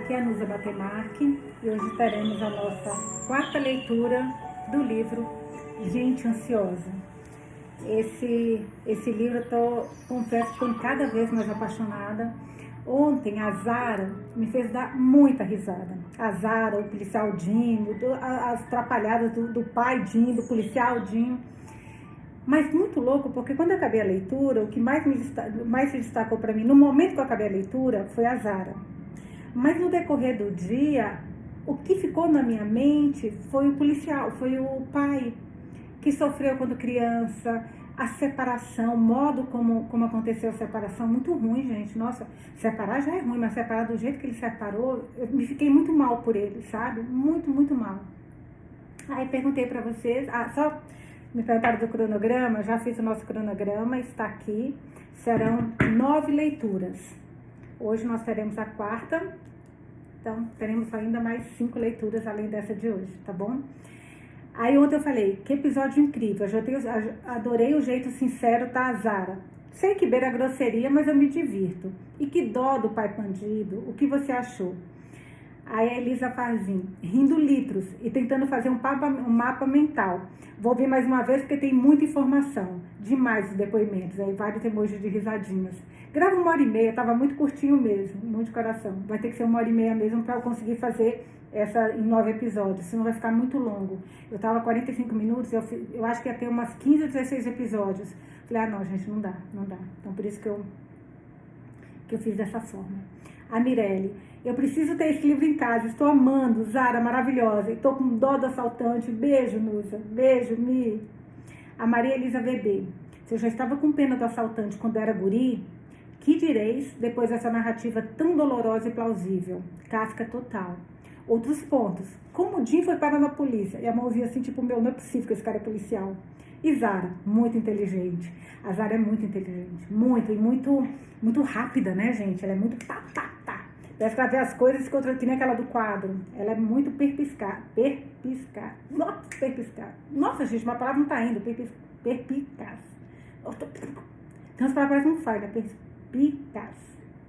aqui é a Nusa Batemarque e hoje teremos a nossa quarta leitura do livro Gente Ansiosa. Esse livro eu confesso que estou cada vez mais apaixonada. Ontem a Zara me fez dar muita risada. A Zara, o policial Dinho, as atrapalhadas do pai Dinho, do policial Dinho. Mas muito louco, porque quando eu acabei a leitura, o que mais se destacou para mim, no momento que eu acabei a leitura, foi a Zara. Mas no decorrer do dia, o que ficou na minha mente foi o policial, foi o pai, que sofreu quando criança, a separação, o modo como aconteceu a separação, muito ruim, gente. Nossa, separar já é ruim, mas separar do jeito que ele separou, eu me fiquei muito mal por ele, sabe? Muito, muito mal. Aí perguntei para vocês, só me preparo do cronograma, já fiz o nosso cronograma, está aqui, serão 9 leituras. Hoje nós teremos a quarta, então teremos ainda mais 5 leituras além dessa de hoje, tá bom? Aí ontem eu falei, que episódio incrível, adorei o jeito sincero da Zara. Sei que beira a grosseria, mas eu me divirto. E que dó do pai bandido, o que você achou? Aí a Elisa Farzin, rindo litros e tentando fazer um mapa mental. Vou ver mais uma vez porque tem muita informação. Demais os depoimentos, aí vários emojis de risadinhas. Grava 1h30, tava muito curtinho mesmo, muito de coração. Vai ter que ser 1h30 mesmo para eu conseguir fazer essa em 9 episódios, senão vai ficar muito longo. Eu tava 45 minutos, eu acho que ia ter umas 15 ou 16 episódios. Falei, não, gente, não dá. Então por isso que eu fiz dessa forma. A Mirelle, eu preciso ter esse livro em casa, estou amando, Zara, maravilhosa, estou com dó do assaltante, beijo, Nusa, beijo, Mi. A Maria Elisa VB, se eu já estava com pena do assaltante quando era guri, que direis depois dessa narrativa tão dolorosa e plausível? Casca total. Outros pontos, como o Jim foi parar na polícia, e a mãozinha assim, tipo, não é possível que esse cara é policial. E Zara, muito inteligente. A Zara é muito inteligente, muito rápida, né, gente? Ela é muito tá. Parece que ela vê as coisas que nem aquela do quadro. Ela é muito perpiscar. Nossa, perpiscar. Nossa, gente, uma palavra não tá indo. Perpicaz. Tem umas palavras que não faz, né? Perpicaz.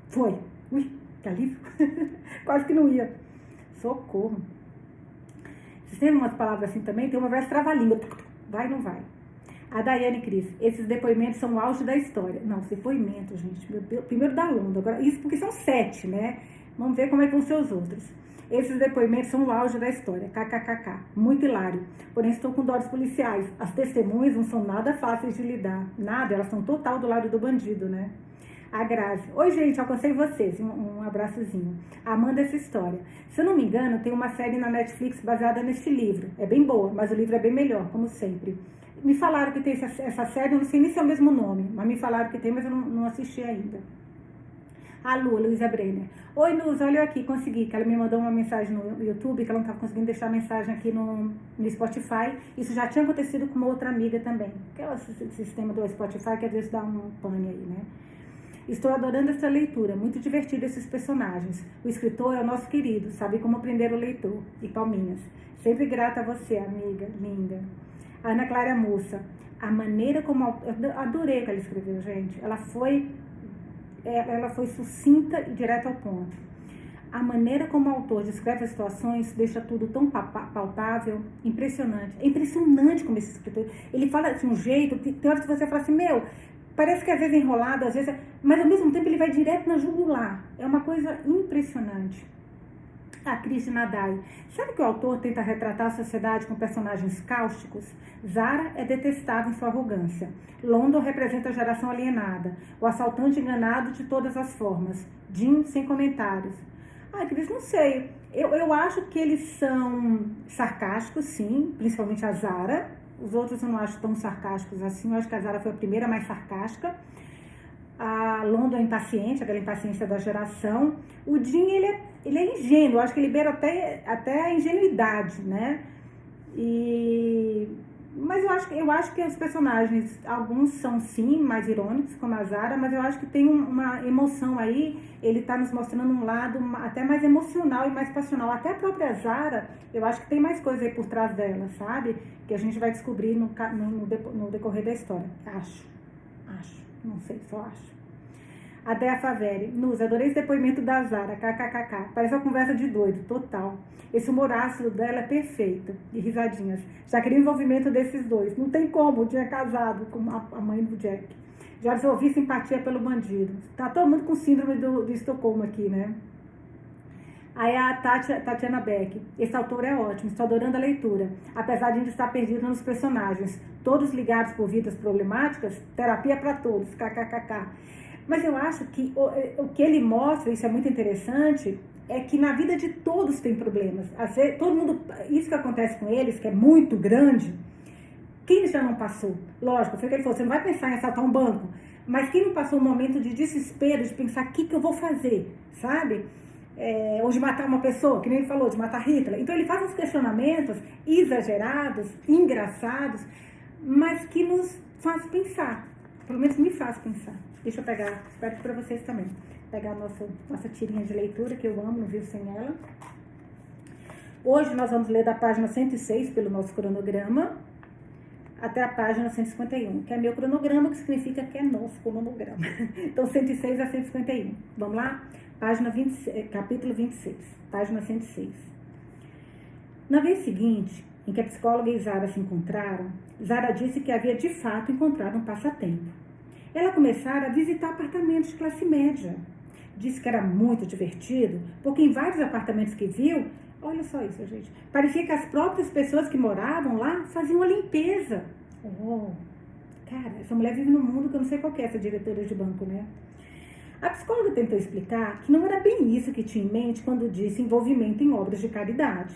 Foi. Ui, tá livre? Quase que não ia. Socorro. Vocês têm umas palavras assim também? Tem uma vez trava-língua. Vai ou não vai? A Daiane Cris, esses depoimentos são o auge da história. Não, os depoimentos, gente, meu Deus, primeiro da Lunda, agora, isso porque são 7, né? Vamos ver como é que vão ser os outros. Esses depoimentos são o auge da história, kkkk, muito hilário. Porém, estou com dó dos policiais. As testemunhas não são nada fáceis de lidar, nada, elas estão total do lado do bandido, né? A Grazi, oi gente, alcancei vocês, um abraçozinho. Amanda essa história. Se eu não me engano, tem uma série na Netflix baseada nesse livro. É bem boa, mas o livro é bem melhor, como sempre. Me falaram que tem essa série, eu não sei nem se é o mesmo nome, mas me falaram que tem, mas eu não assisti ainda. A Luísa Brenner. Oi, Luz, olha eu aqui, consegui, que ela me mandou uma mensagem no YouTube, que ela não estava conseguindo deixar a mensagem aqui no Spotify. Isso já tinha acontecido com uma outra amiga também. Aquele sistema do Spotify que às vezes dá um pane aí, né? Estou adorando essa leitura, muito divertido esses personagens. O escritor é o nosso querido, sabe como prender o leitor. E palminhas. Sempre grata a você, amiga, linda. A Ana Clara Moça, a maneira como... Eu adorei o que ela escreveu, gente. Ela foi sucinta e direta ao ponto. A maneira como o autor descreve as situações deixa tudo tão palpável, impressionante. É impressionante como esse escritor... Ele fala de um jeito, tem horas que você fala assim, parece que às vezes é enrolado, às vezes... Mas ao mesmo tempo ele vai direto na jugular. É uma coisa impressionante. A Cristina Dai. Sabe que o autor tenta retratar a sociedade com personagens cáusticos? Zara é detestável em sua arrogância. London representa a geração alienada. O assaltante enganado de todas as formas. Jim sem comentários. Cris, não sei. Eu acho que eles são sarcásticos, sim. Principalmente a Zara. Os outros eu não acho tão sarcásticos assim. Eu acho que a Zara foi a primeira mais sarcástica. A London é impaciente, aquela impaciência da geração. O Jim, ele é ingênuo, eu acho que ele beira até a ingenuidade, né? Mas eu acho que os personagens, alguns são sim mais irônicos, como a Zara, mas eu acho que tem uma emoção aí, ele tá nos mostrando um lado até mais emocional e mais passional. Até a própria Zara, eu acho que tem mais coisa aí por trás dela, sabe? Que a gente vai descobrir no decorrer da história. Acho. Não sei, só acho. A Dea Faveri, Nus, adorei esse depoimento da Zara, kkkk. Parece uma conversa de doido, total. Esse humor ácido dela é perfeito. E risadinhas. Já queria o envolvimento desses dois. Não tem como, tinha casado com a mãe do Jack. Já desenvolvi simpatia pelo bandido. Tá todo mundo com síndrome de Estocolmo aqui, né? Aí a Tatiana Beck. Esse autor é ótimo, estou adorando a leitura. Apesar de ainda estar perdido nos personagens. Todos ligados por vidas problemáticas, terapia para todos, kkkk. Mas eu acho que o que ele mostra, isso é muito interessante, é que na vida de todos tem problemas. Às vezes, todo mundo, isso que acontece com eles, que é muito grande, quem já não passou? Lógico, foi o que ele falou, você não vai pensar em assaltar um banco, mas quem não passou um momento de desespero, de pensar o que eu vou fazer, sabe? Ou de matar uma pessoa, que nem ele falou, de matar Hitler. Então ele faz uns questionamentos exagerados, engraçados, mas que nos faz pensar, pelo menos me faz pensar. Deixa eu pegar, espero que para vocês também. Pegar a nossa tirinha de leitura, que eu amo, não vivo sem ela. Hoje nós vamos ler da página 106, pelo nosso cronograma, até a página 151, que é meu cronograma, que significa que é nosso cronograma. Então, 106 a 151. Vamos lá? Página 26, capítulo 26, página 106. Na vez seguinte, em que a psicóloga e Zara se encontraram, Zara disse que havia de fato encontrado um passatempo. Ela começara a visitar apartamentos de classe média. Disse que era muito divertido, porque em vários apartamentos que viu, olha só isso, gente, parecia que as próprias pessoas que moravam lá faziam a limpeza. Oh, cara, essa mulher vive num mundo que eu não sei qual que é essa diretora de banco, né? A psicóloga tentou explicar que não era bem isso que tinha em mente quando disse envolvimento em obras de caridade.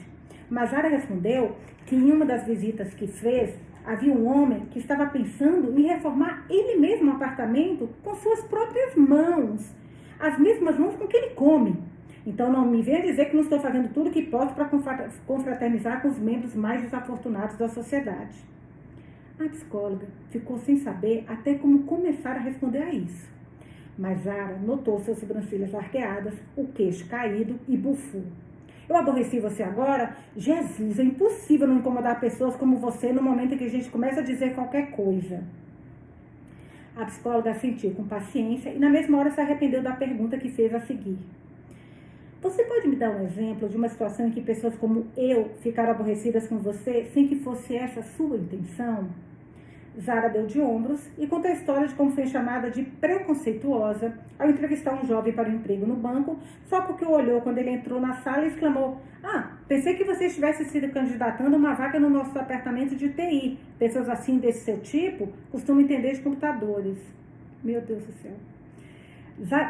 Mas Zara respondeu que em uma das visitas que fez, havia um homem que estava pensando em reformar ele mesmo o apartamento com suas próprias mãos. As mesmas mãos com que ele come. Então não me venha dizer que não estou fazendo tudo o que posso para confraternizar com os membros mais desafortunados da sociedade. A psicóloga ficou sem saber até como começar a responder a isso. Mas Zara notou suas sobrancelhas arqueadas, o queixo caído e bufou. Eu aborreci você agora? Jesus, é impossível não incomodar pessoas como você no momento em que a gente começa a dizer qualquer coisa. A psicóloga assentiu com paciência e na mesma hora se arrependeu da pergunta que fez a seguir. Você pode me dar um exemplo de uma situação em que pessoas como eu ficaram aborrecidas com você sem que fosse essa a sua intenção? Zara deu de ombros e contou a história de como foi chamada de preconceituosa ao entrevistar um jovem para um emprego no banco, só porque o olhou quando ele entrou na sala e exclamou: pensei que você estivesse se candidatando a uma vaga no nosso departamento de TI. Pessoas assim desse seu tipo costumam entender de computadores. Meu Deus do céu.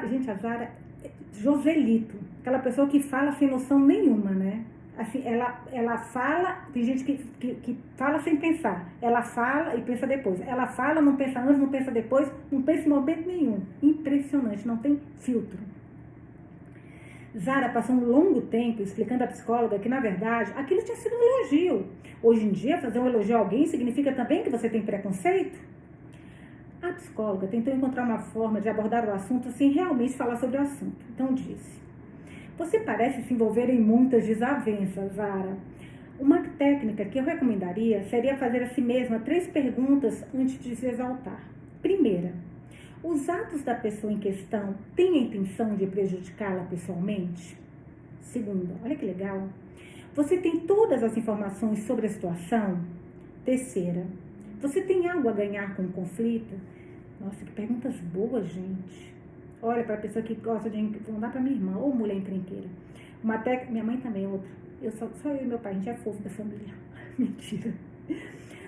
Gente, a Zara é Joselito, aquela pessoa que fala sem noção nenhuma, né? Assim, ela fala, tem gente que fala sem pensar, ela fala e pensa depois, ela fala, não pensa antes, não pensa depois, não pensa em momento nenhum, impressionante, não tem filtro. Zara passou um longo tempo explicando à psicóloga que, na verdade, aquilo tinha sido um elogio. Hoje em dia, fazer um elogio a alguém significa também que você tem preconceito? A psicóloga tentou encontrar uma forma de abordar o assunto sem realmente falar sobre o assunto, então disse: você parece se envolver em muitas desavenças, Zara. Uma técnica que eu recomendaria seria fazer a si mesma 3 perguntas antes de se exaltar. Primeira, os atos da pessoa em questão têm a intenção de prejudicá-la pessoalmente? Segunda, olha que legal. Você tem todas as informações sobre a situação? Terceira, você tem algo a ganhar com o conflito? Nossa, que perguntas boas, gente. Olha, para a pessoa que gosta de mandar para minha irmã, ou mulher encrenqueira. Minha mãe também é outra. Só eu e meu pai, a gente é fofo da família. Mentira.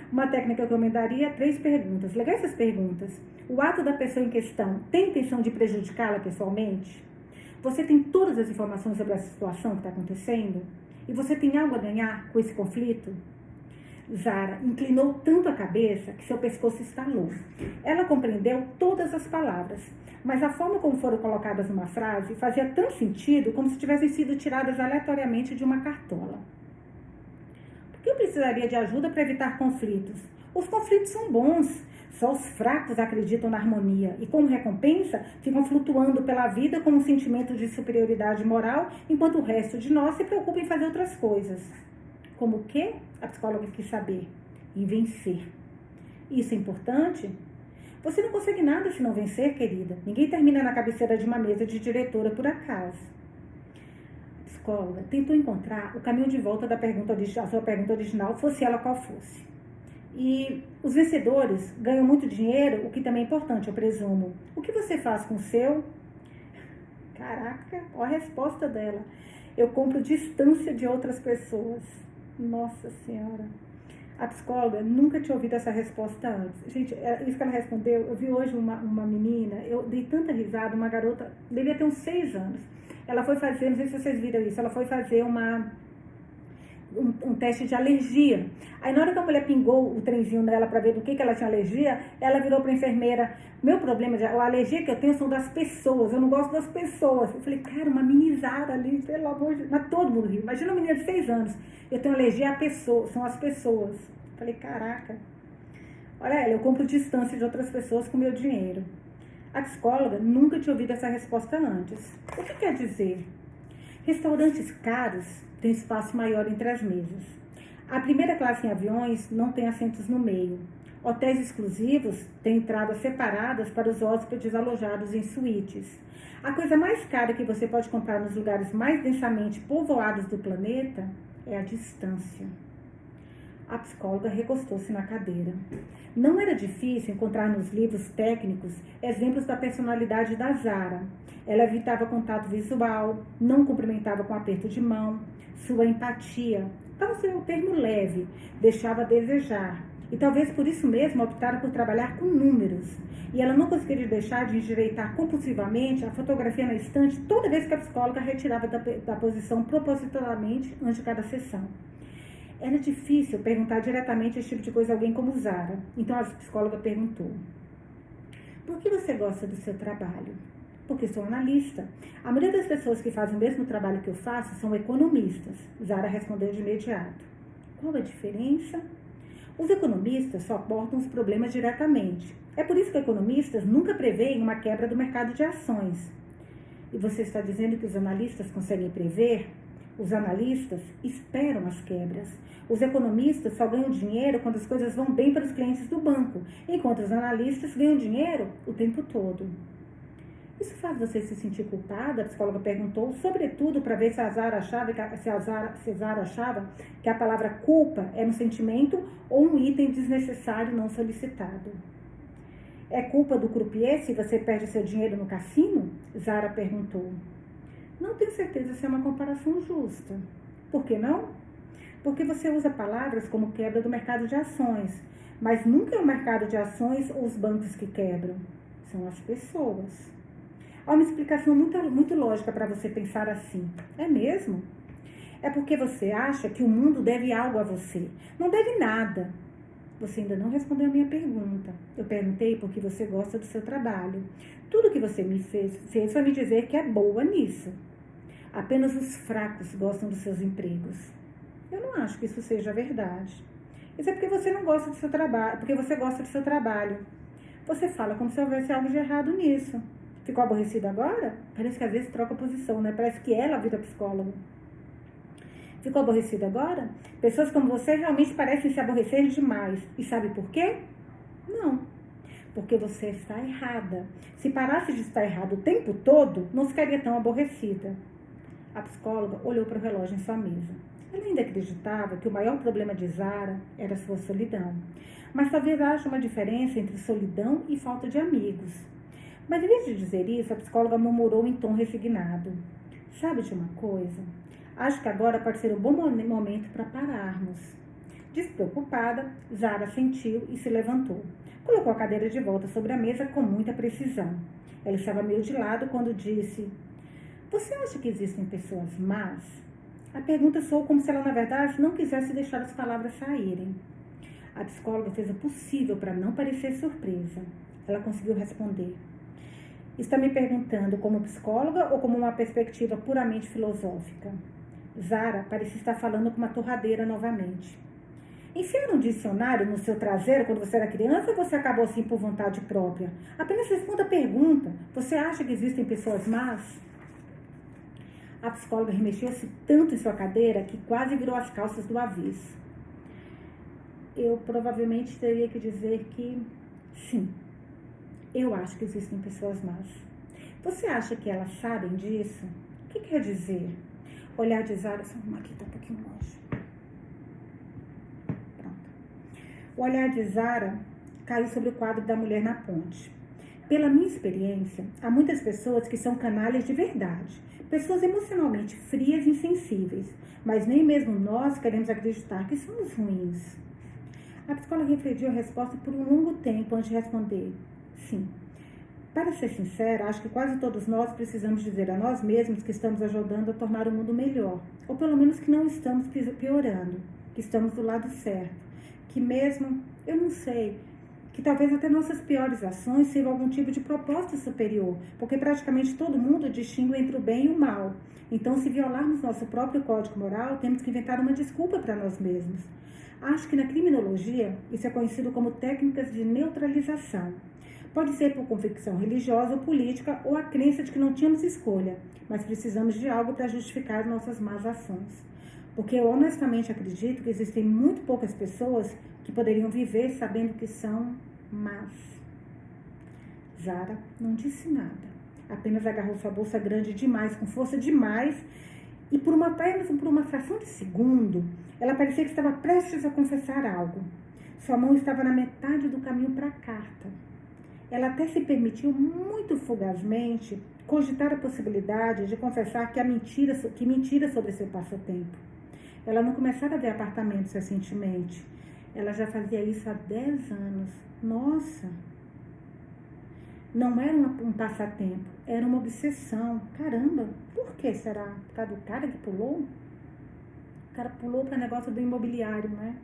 Uma técnica que eu recomendaria: 3 perguntas. Legal essas perguntas. O ato da pessoa em questão tem intenção de prejudicá-la pessoalmente? Você tem todas as informações sobre a situação que está acontecendo? E você tem algo a ganhar com esse conflito? Zara inclinou tanto a cabeça que seu pescoço estalou. Ela compreendeu todas as palavras, mas a forma como foram colocadas numa frase fazia tanto sentido como se tivessem sido tiradas aleatoriamente de uma cartola. Por que eu precisaria de ajuda para evitar conflitos? Os conflitos são bons. Só os fracos acreditam na harmonia e, como recompensa, ficam flutuando pela vida com um sentimento de superioridade moral, enquanto o resto de nós se preocupa em fazer outras coisas. Como o quê? A psicóloga quis saber. Em vencer. Isso é importante? Você não consegue nada se não vencer, querida. Ninguém termina na cabeceira de uma mesa de diretora por acaso. A psicóloga tentou encontrar o caminho de volta da sua pergunta original, fosse ela qual fosse. E os vencedores ganham muito dinheiro, o que também é importante, eu presumo. O que você faz com o seu? Caraca, olha a resposta dela. Eu compro distância de outras pessoas. Nossa Senhora. A psicóloga nunca tinha ouvido essa resposta antes. Gente, isso que ela respondeu, eu vi hoje uma menina, eu dei tanta risada, uma garota, devia ter uns 6 anos. Ela foi fazer, não sei se vocês viram isso, ela foi fazer um teste de alergia. Aí na hora que a mulher pingou o trenzinho nela para ver do que ela tinha alergia, ela virou para a enfermeira, meu problema, a alergia que eu tenho são das pessoas, eu não gosto das pessoas. Eu falei, cara, uma menizada ali, pelo amor de Deus, mas todo mundo riu. Imagina uma menina de 6 anos, eu tenho alergia a pessoas, são as pessoas. Eu falei, caraca, olha ela, eu compro distância de outras pessoas com meu dinheiro. A psicóloga nunca tinha ouvido essa resposta antes. O que quer dizer? Restaurantes caros têm espaço maior entre as mesas. A primeira classe em aviões não tem assentos no meio. Hotéis exclusivos têm entradas separadas para os hóspedes alojados em suítes. A coisa mais cara que você pode comprar nos lugares mais densamente povoados do planeta é a distância. A psicóloga recostou-se na cadeira. Não era difícil encontrar nos livros técnicos exemplos da personalidade da Zara. Ela evitava contato visual, não cumprimentava com aperto de mão. Sua empatia, para ser um termo leve, deixava a desejar. E talvez por isso mesmo optara por trabalhar com números. E ela não conseguiria deixar de endireitar compulsivamente a fotografia na estante toda vez que a psicóloga retirava da posição propositalmente antes de cada sessão. Era difícil perguntar diretamente esse tipo de coisa a alguém como Zara. Então a psicóloga perguntou: por que você gosta do seu trabalho? Porque sou analista. A maioria das pessoas que fazem o mesmo trabalho que eu faço são economistas. Zara respondeu de imediato. Qual a diferença? Os economistas só abordam os problemas diretamente. É por isso que economistas nunca preveem uma quebra do mercado de ações. E você está dizendo que os analistas conseguem prever? Os analistas esperam as quebras. Os economistas só ganham dinheiro quando as coisas vão bem para os clientes do banco, enquanto os analistas ganham dinheiro o tempo todo. Isso faz você se sentir culpada? A psicóloga perguntou, sobretudo para ver se a Zara achava que a palavra culpa era um sentimento ou um item desnecessário não solicitado. É culpa do croupier se você perde seu dinheiro no cassino? Zara perguntou. Não tenho certeza se é uma comparação justa. Por que não? Porque você usa palavras como quebra do mercado de ações, mas nunca é o mercado de ações ou os bancos que quebram, são as pessoas. Há uma explicação muito lógica para você pensar assim. É mesmo? É porque você acha que o mundo deve algo a você. Não deve nada. Você ainda não respondeu a minha pergunta. Eu perguntei porque você gosta do seu trabalho. Tudo que você me fez foi me dizer que é boa nisso. Apenas os fracos gostam dos seus empregos. Eu não acho que isso seja verdade. Isso é porque você não gosta do seu trabalho, porque você gosta do seu trabalho. Você fala como se houvesse algo de errado nisso. Ficou aborrecida agora? Parece que às vezes troca posição, né? Parece que ela vira psicóloga. Ficou aborrecida agora? Pessoas como você realmente parecem se aborrecer demais. E sabe por quê? Não. Porque você está errada. Se parasse de estar errada o tempo todo, não ficaria tão aborrecida. A psicóloga olhou para o relógio em sua mesa. Ela ainda acreditava que o maior problema de Zara era sua solidão. Mas talvez haja uma diferença entre solidão e falta de amigos. Mas em vez de dizer isso, a psicóloga murmurou em tom resignado. Sabe de uma coisa? Acho que agora pode ser um bom momento para pararmos. Despreocupada, Zara sentiu e se levantou. Colocou a cadeira de volta sobre a mesa com muita precisão. Ela estava meio de lado quando disse: você acha que existem pessoas más? A pergunta soou como se ela, na verdade, não quisesse deixar as palavras saírem. A psicóloga fez o possível para não parecer surpresa. Ela conseguiu responder. Está me perguntando como psicóloga ou como uma perspectiva puramente filosófica? Zara parecia estar falando com uma torradeira novamente. Enfiaram um dicionário no seu traseiro quando você era criança ou você acabou assim por vontade própria? Apenas responda a pergunta. Você acha que existem pessoas más? A psicóloga remexeu-se tanto em sua cadeira que quase virou as calças do avesso. Eu provavelmente teria que dizer que sim. Eu acho que existem pessoas más. Você acha que elas sabem disso? O que quer dizer? Olhar de Zara, aqui tá um pouquinho longe. Pronto. O olhar de Zara caiu sobre o quadro da mulher na ponte. Pela minha experiência, há muitas pessoas que são canalhas de verdade, pessoas emocionalmente frias e insensíveis, mas nem mesmo nós queremos acreditar que somos ruins. A psicóloga refletiu a resposta por um longo tempo antes de responder: sim. Para ser sincera, acho que quase todos nós precisamos dizer a nós mesmos que estamos ajudando a tornar o mundo melhor, ou pelo menos que não estamos piorando, que estamos do lado certo, que mesmo, eu não sei, que talvez até nossas piores ações sirvam algum tipo de propósito superior, porque praticamente todo mundo distingue entre o bem e o mal. Então, se violarmos nosso próprio código moral, temos que inventar uma desculpa para nós mesmos. Acho que na criminologia, isso é conhecido como técnicas de neutralização. Pode ser por convicção religiosa ou política, ou a crença de que não tínhamos escolha, mas precisamos de algo para justificar nossas más ações. Porque eu honestamente acredito que existem muito poucas pessoas que poderiam viver sabendo que são más. Zara não disse nada. Apenas agarrou sua bolsa grande demais, com força demais, e por uma fração de segundo, ela parecia que estava prestes a confessar algo. Sua mão estava na metade do caminho para a carta. Ela até se permitiu, muito fugazmente, cogitar a possibilidade de confessar que mentira sobre seu passatempo. Ela não começara a ver apartamentos recentemente. Ela já fazia isso há 10 anos. Nossa! Não era um passatempo, era uma obsessão. Caramba, por que será? Por causa do cara que pulou? O cara pulou para o negócio do imobiliário, né?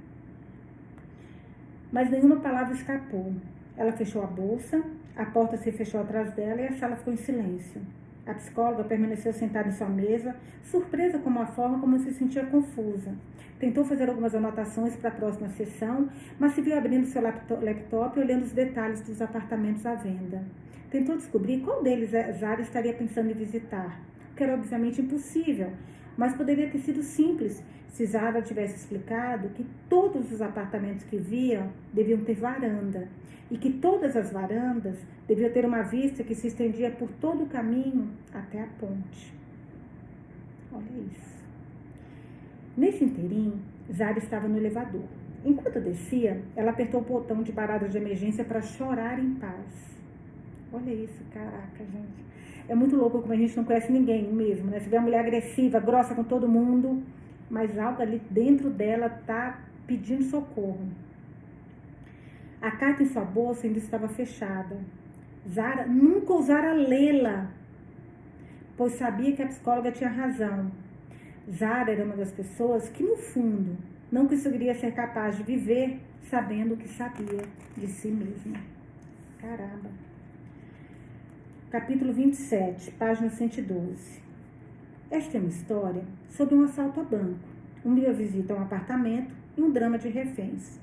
Mas nenhuma palavra escapou. Ela fechou a bolsa, a porta se fechou atrás dela e a sala ficou em silêncio. A psicóloga permaneceu sentada em sua mesa, surpresa com a forma como se sentia confusa. Tentou fazer algumas anotações para a próxima sessão, mas se viu abrindo seu laptop e olhando os detalhes dos apartamentos à venda. Tentou descobrir qual deles Zara estaria pensando em visitar, o que era obviamente impossível, mas poderia ter sido simples se Zara tivesse explicado que todos os apartamentos que viam deviam ter varanda e que todas as varandas deviam ter uma vista que se estendia por todo o caminho até a ponte. Olha isso. Nesse inteirinho, Zara estava no elevador. Enquanto descia, ela apertou o botão de parada de emergência para chorar em paz. Olha isso, caraca, gente. É muito louco como a gente não conhece ninguém mesmo, né? Você vê uma mulher agressiva, grossa com todo mundo, mas algo ali dentro dela tá pedindo socorro. A carta em sua bolsa ainda estava fechada. Zara nunca ousara lê-la, pois sabia que a psicóloga tinha razão. Zara era uma das pessoas que, no fundo, não conseguiria ser capaz de viver sabendo o que sabia de si mesma. Caramba. Capítulo 27, página 112. Esta é uma história sobre um assalto a banco, uma visita a um apartamento e um drama de reféns.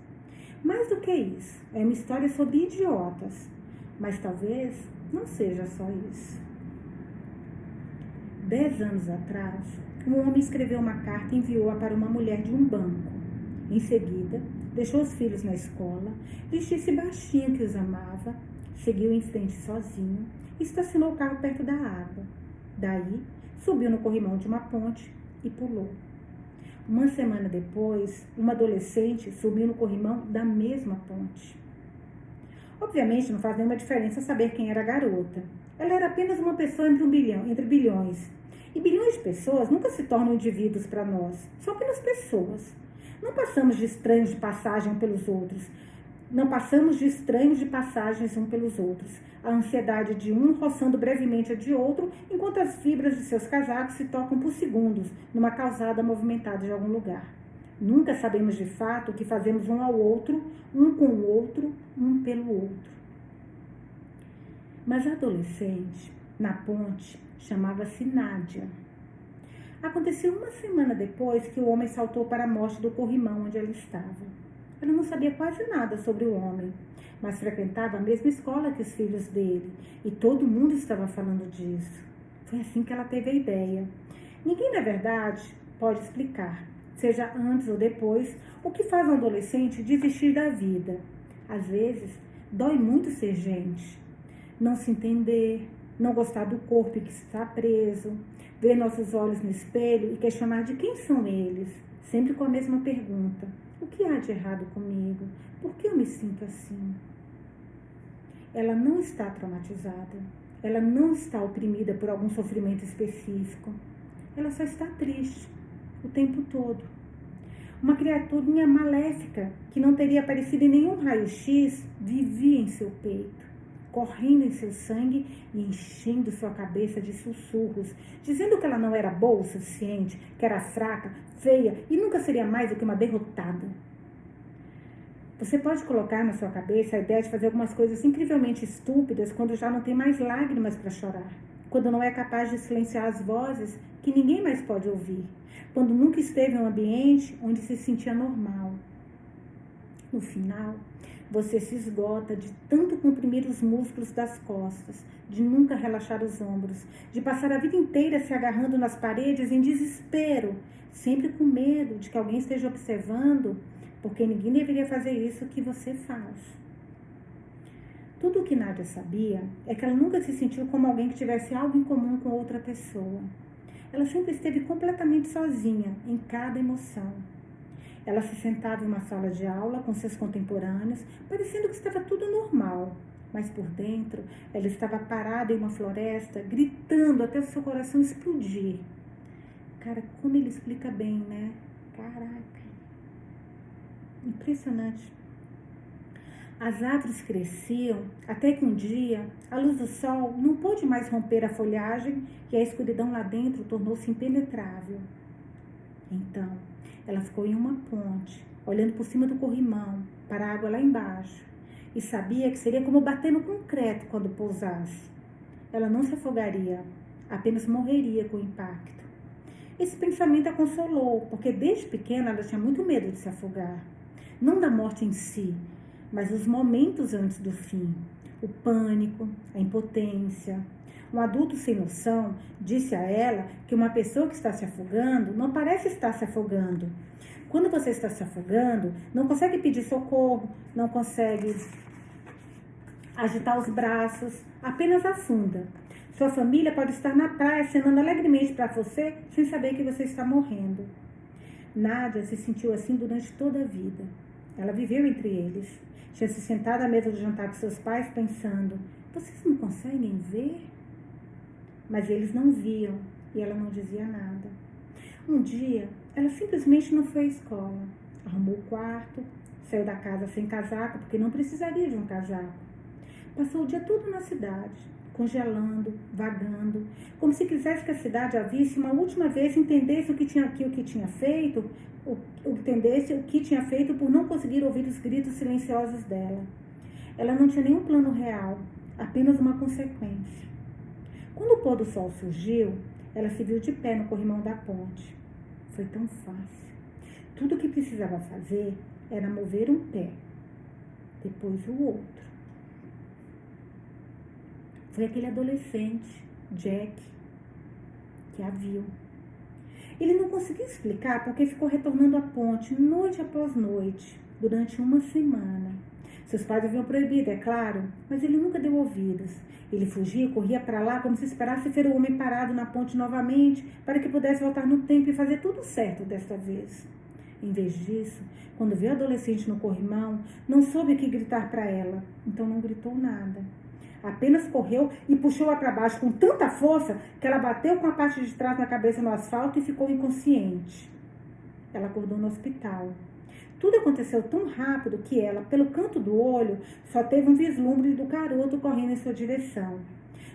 Mais do que isso, é uma história sobre idiotas, mas talvez não seja só isso. 10 anos atrás, um homem escreveu uma carta e enviou-a para uma mulher de um banco. Em seguida, deixou os filhos na escola, vestiu-se baixinho que os amava, seguiu em frente sozinho e estacionou o carro perto da água. Daí, subiu no corrimão de uma ponte e pulou. Uma semana depois, uma adolescente subiu no corrimão da mesma ponte. Obviamente, não faz nenhuma diferença saber quem era a garota. Ela era apenas uma pessoa entre bilhões. E bilhões de pessoas nunca se tornam indivíduos para nós. São apenas pessoas. Não passamos de estranhos de passagem pelos outros. Não passamos de estranhos de passagens um pelos outros. A ansiedade de um roçando brevemente a de outro, enquanto as fibras de seus casacos se tocam por segundos numa calçada movimentada de algum lugar. Nunca sabemos de fato o que fazemos um ao outro, um com o outro, um pelo outro. Mas a adolescente, na ponte, chamava-se Nádia. Aconteceu uma semana depois que o homem saltou para a morte do corrimão onde ela estava. Ela não sabia quase nada sobre o homem, mas frequentava a mesma escola que os filhos dele, e todo mundo estava falando disso. Foi assim que ela teve a ideia. Ninguém, na verdade, pode explicar, seja antes ou depois, o que faz um adolescente desistir da vida. Às vezes, dói muito ser gente. não se entender, não gostar do corpo que está preso, ver nossos olhos no espelho e questionar de quem são eles, sempre com a mesma pergunta: o que há de errado comigo? Por que eu me sinto assim? Ela não está traumatizada, ela não está oprimida por algum sofrimento específico, ela só está triste o tempo todo. Uma criaturinha maléfica que não teria aparecido em nenhum raio-x vivia em seu peito, correndo em seu sangue e enchendo sua cabeça de sussurros, dizendo que ela não era boa o suficiente, que era fraca, feia e nunca seria mais do que uma derrotada. Você pode colocar na sua cabeça a ideia de fazer algumas coisas incrivelmente estúpidas quando já não tem mais lágrimas para chorar, quando não é capaz de silenciar as vozes que ninguém mais pode ouvir, quando nunca esteve em um ambiente onde se sentia normal. No final, você se esgota de tanto comprimir os músculos das costas, de nunca relaxar os ombros, de passar a vida inteira se agarrando nas paredes em desespero, sempre com medo de que alguém esteja observando, porque ninguém deveria fazer isso que você faz. Tudo o que Nádia sabia é que ela nunca se sentiu como alguém que tivesse algo em comum com outra pessoa. Ela sempre esteve completamente sozinha em cada emoção. Ela se sentava em uma sala de aula com seus contemporâneos, parecendo que estava tudo normal, mas por dentro ela estava parada em uma floresta, gritando até o seu coração explodir. Cara, como ele explica bem, né? Caraca, impressionante. As árvores cresciam até que um dia a luz do sol não pôde mais romper a folhagem e a escuridão lá dentro tornou-se impenetrável. Então, ela ficou em uma ponte, olhando por cima do corrimão, para a água lá embaixo, e sabia que seria como bater no concreto quando pousasse. Ela não se afogaria, apenas morreria com o impacto. Esse pensamento a consolou, porque desde pequena ela tinha muito medo de se afogar. Não da morte em si, mas os momentos antes do fim. O pânico, a impotência. Um adulto sem noção disse a ela que uma pessoa que está se afogando não parece estar se afogando. Quando você está se afogando, não consegue pedir socorro, não consegue agitar os braços, apenas afunda. Sua família pode estar na praia acenando alegremente para você sem saber que você está morrendo. Nádia se sentiu assim durante toda a vida. Ela viveu entre eles. Tinha se sentado à mesa do jantar com seus pais pensando: vocês não conseguem ver? Mas eles não viam e ela não dizia nada. Um dia, ela simplesmente não foi à escola. Arrumou o quarto, saiu da casa sem casaco, porque não precisaria de um casaco. Passou o dia todo na cidade, congelando, vagando, como se quisesse que a cidade a visse uma última vez e entendesse o que tinha feito por não conseguir ouvir os gritos silenciosos dela. Ela não tinha nenhum plano real, apenas uma consequência. Quando o pôr do sol surgiu, ela se viu de pé no corrimão da ponte. Foi tão fácil. Tudo o que precisava fazer era mover um pé, depois o outro. Foi aquele adolescente, Jack, que a viu. Ele não conseguiu explicar porque ficou retornando à ponte noite após noite, durante uma semana. Seus pais haviam proibido, é claro, mas ele nunca deu ouvidos. Ele fugia e corria para lá como se esperasse ver o homem parado na ponte novamente para que pudesse voltar no tempo e fazer tudo certo desta vez. Em vez disso, quando viu a adolescente no corrimão, não soube o que gritar para ela, então não gritou nada. Apenas correu e puxou-a para baixo com tanta força que ela bateu com a parte de trás na cabeça no asfalto e ficou inconsciente. Ela acordou no hospital. Tudo aconteceu tão rápido que ela, pelo canto do olho, só teve um vislumbre do garoto correndo em sua direção.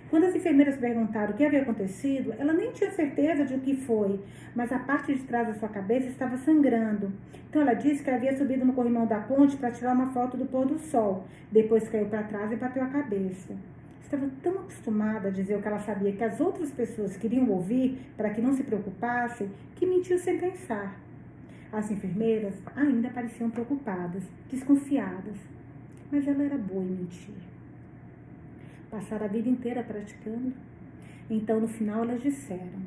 Quando as enfermeiras perguntaram o que havia acontecido, ela nem tinha certeza de o que foi, mas a parte de trás da sua cabeça estava sangrando. Então ela disse que havia subido no corrimão da ponte para tirar uma foto do pôr do sol. Depois caiu para trás e bateu a cabeça. Estava tão acostumada a dizer o que ela sabia que as outras pessoas queriam ouvir para que não se preocupassem, que mentiu sem pensar. As enfermeiras ainda pareciam preocupadas, desconfiadas, mas ela era boa em mentir. Passaram a vida inteira praticando. Então, no final, elas disseram: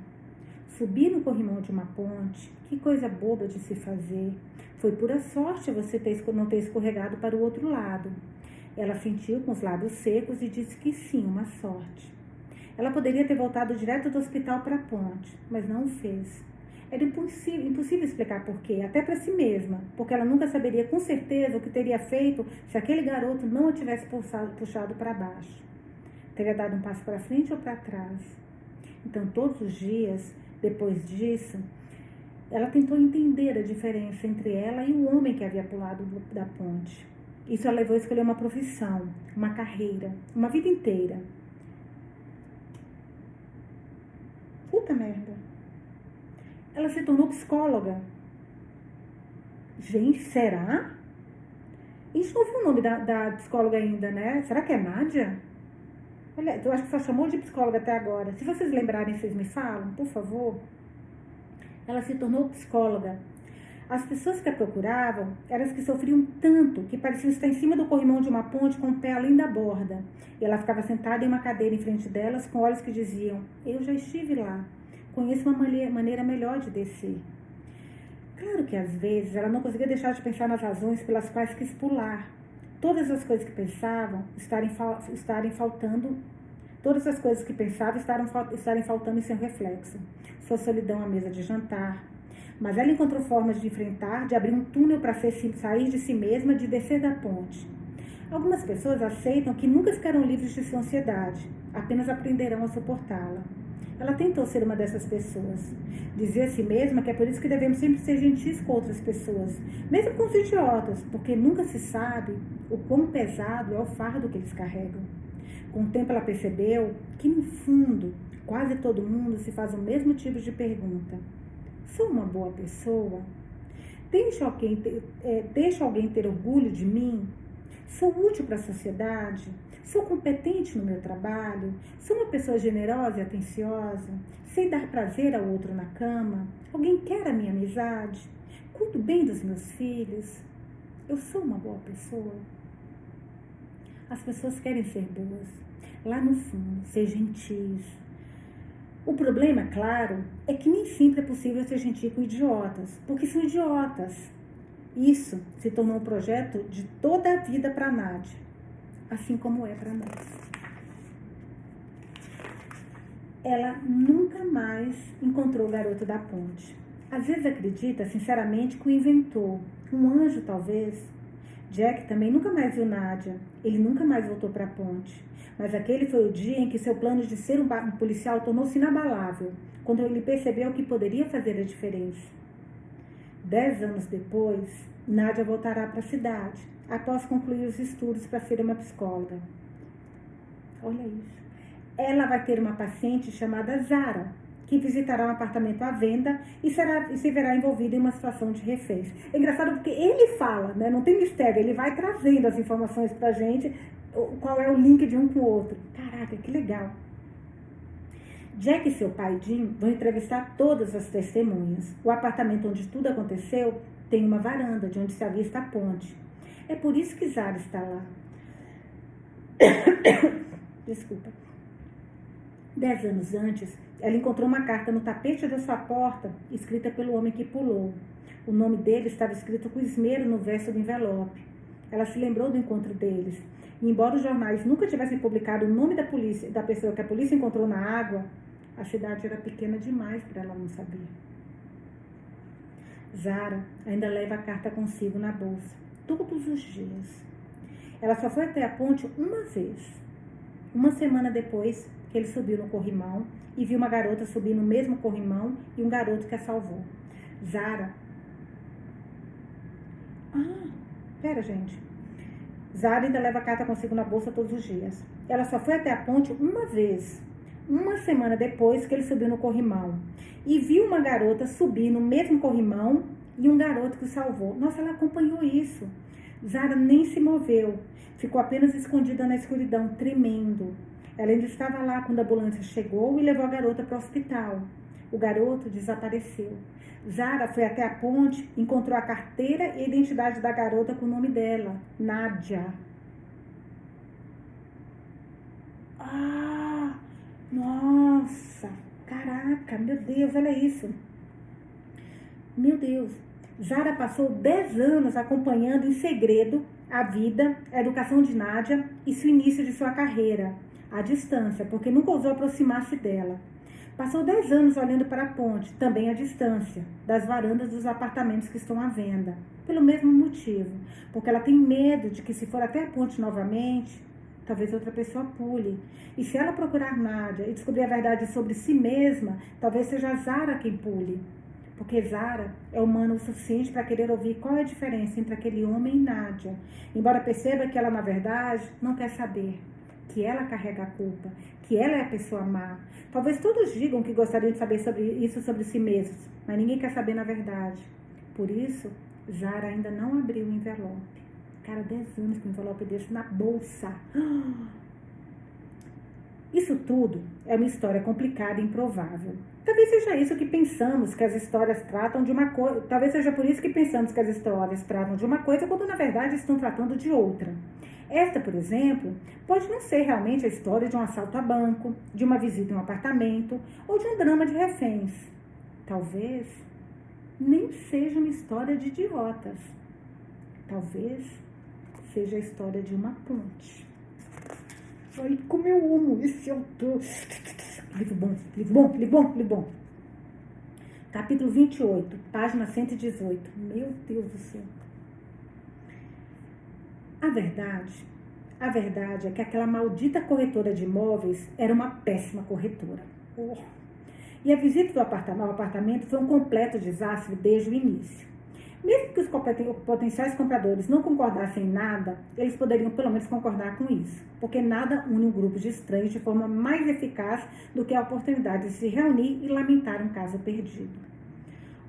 subir no corrimão de uma ponte, que coisa boba de se fazer. Foi pura sorte você não ter escorregado para o outro lado. Ela sentiu com os lábios secos e disse que sim, uma sorte. Ela poderia ter voltado direto do hospital para a ponte, mas não o fez. Era impossível explicar por quê, até para si mesma, porque ela nunca saberia com certeza o que teria feito se aquele garoto não a tivesse puxado para baixo. Teria dado um passo para frente ou para trás. Então, todos os dias, depois disso, ela tentou entender a diferença entre ela e o homem que havia pulado da ponte. Isso a levou a escolher uma profissão, uma carreira, uma vida inteira. Puta merda. Ela se tornou psicóloga. Gente, será? A gente não viu o nome da psicóloga ainda, né? Será que é Nádia? Olha, eu acho que só chamou de psicóloga até agora. Se vocês lembrarem, vocês me falam, por favor. Ela se tornou psicóloga. As pessoas que a procuravam eram as que sofriam tanto que pareciam estar em cima do corrimão de uma ponte com o pé além da borda. E ela ficava sentada em uma cadeira em frente delas com olhos que diziam: eu já estive lá, conheço uma maneira melhor de descer. Claro que às vezes ela não conseguia deixar de pensar nas razões pelas quais quis pular. Todas as coisas que pensavam estarem faltando em seu reflexo. Sua solidão à mesa de jantar. Mas ela encontrou formas de enfrentar, de abrir um túnel para sair de si mesma, de descer da ponte. Algumas pessoas aceitam que nunca ficarão livres de sua ansiedade, apenas aprenderão a suportá-la. Ela tentou ser uma dessas pessoas. Dizia a si mesma que é por isso que devemos sempre ser gentis com outras pessoas, mesmo com os idiotas, porque nunca se sabe o quão pesado é o fardo que eles carregam. Com o tempo ela percebeu que, no fundo, quase todo mundo se faz o mesmo tipo de pergunta. Sou uma boa pessoa? Deixa alguém ter orgulho de mim? Sou útil para a sociedade? Sou competente no meu trabalho? Sou uma pessoa generosa e atenciosa? Sei dar prazer ao outro na cama? Alguém quer a minha amizade? Cuido bem dos meus filhos? Eu sou uma boa pessoa? As pessoas querem ser boas. Lá no fundo, ser gentis. O problema, claro, é que nem sempre é possível ser gentil com idiotas, porque são idiotas. Isso se tornou um projeto de toda a vida para a Nádia, assim como é para nós. Ela nunca mais encontrou o garoto da ponte. Às vezes acredita, sinceramente, que o inventou, um anjo talvez. Jack também nunca mais viu Nádia, ele nunca mais voltou para a ponte. Mas aquele foi o dia em que seu plano de ser um policial tornou-se inabalável, quando ele percebeu que poderia fazer a diferença. 10 anos depois, Nádia voltará para a cidade, após concluir os estudos para ser uma psicóloga. Olha isso. Ela vai ter uma paciente chamada Zara, que visitará um apartamento à venda e se verá envolvida em uma situação de reféns. É engraçado porque ele fala, né? Não tem mistério, ele vai trazendo as informações para a gente, qual é o link de um com o outro. Caraca, que legal. Jack e seu pai Jim vão entrevistar todas as testemunhas. O apartamento onde tudo aconteceu tem uma varanda de onde se avista a ponte. É por isso que Zara está lá. Desculpa. 10 anos antes, ela encontrou uma carta no tapete da sua porta, escrita pelo homem que pulou. O nome dele estava escrito com esmero no verso do envelope. Ela se lembrou do encontro deles. E embora os jornais nunca tivessem publicado o nome da pessoa que a polícia encontrou na água, a cidade era pequena demais para ela não saber. Zara ainda leva a carta consigo na bolsa, todos os dias. Ela só foi até a ponte uma vez. Uma semana depois que ele subiu no corrimão e viu uma garota subir no mesmo corrimão e um garoto que a salvou. Zara... Pera, gente. Zara ainda leva a carta consigo na bolsa todos os dias. Ela só foi até a ponte uma vez, uma semana depois que ele subiu no corrimão, e viu uma garota subir no mesmo corrimão e um garoto que o salvou. Nossa, ela acompanhou isso. Zara nem se moveu, ficou apenas escondida na escuridão, tremendo. Ela ainda estava lá quando a ambulância chegou e levou a garota para o hospital. O garoto desapareceu. Zara foi até a ponte, encontrou a carteira e a identidade da garota com o nome dela, Nádia. Nossa, caraca, meu Deus, olha isso. Meu Deus, Zara passou 10 anos acompanhando em segredo a vida, a educação de Nádia e o início de sua carreira, à distância, porque nunca ousou aproximar-se dela. Passou 10 anos olhando para a ponte, também à distância, das varandas dos apartamentos que estão à venda, pelo mesmo motivo, porque ela tem medo de que, se for até a ponte novamente, talvez outra pessoa pule. E se ela procurar Nádia e descobrir a verdade sobre si mesma, talvez seja Zara quem pule. Porque Zara é humana o suficiente para querer ouvir qual é a diferença entre aquele homem e Nádia, embora perceba que ela, na verdade, não quer saber, que ela carrega a culpa, que ela é a pessoa má. Talvez todos digam que gostariam de saber sobre si mesmos, mas ninguém quer saber na verdade. Por isso, Zara ainda não abriu o envelope. Cara, 10 anos com o envelope desse na bolsa. Isso tudo é uma história complicada e improvável. Talvez seja isso que pensamos que as histórias tratam de uma coisa. Talvez seja por isso que pensamos que as histórias tratam de uma coisa, quando na verdade estão tratando de outra. Esta, por exemplo, pode não ser realmente a história de um assalto a banco, de uma visita em um apartamento ou de um drama de reféns. Talvez nem seja uma história de idiotas. Talvez seja a história de uma ponte. Ai, como eu amo esse autor. Livro bom, livro bom, livro bom, livro bom. Capítulo 28, página 118. Meu Deus do céu. A verdade é que aquela maldita corretora de imóveis era uma péssima corretora. E a visita ao apartamento foi um completo desastre desde o início. Mesmo que os potenciais compradores não concordassem em nada, eles poderiam pelo menos concordar com isso, porque nada une um grupo de estranhos de forma mais eficaz do que a oportunidade de se reunir e lamentar um caso perdido.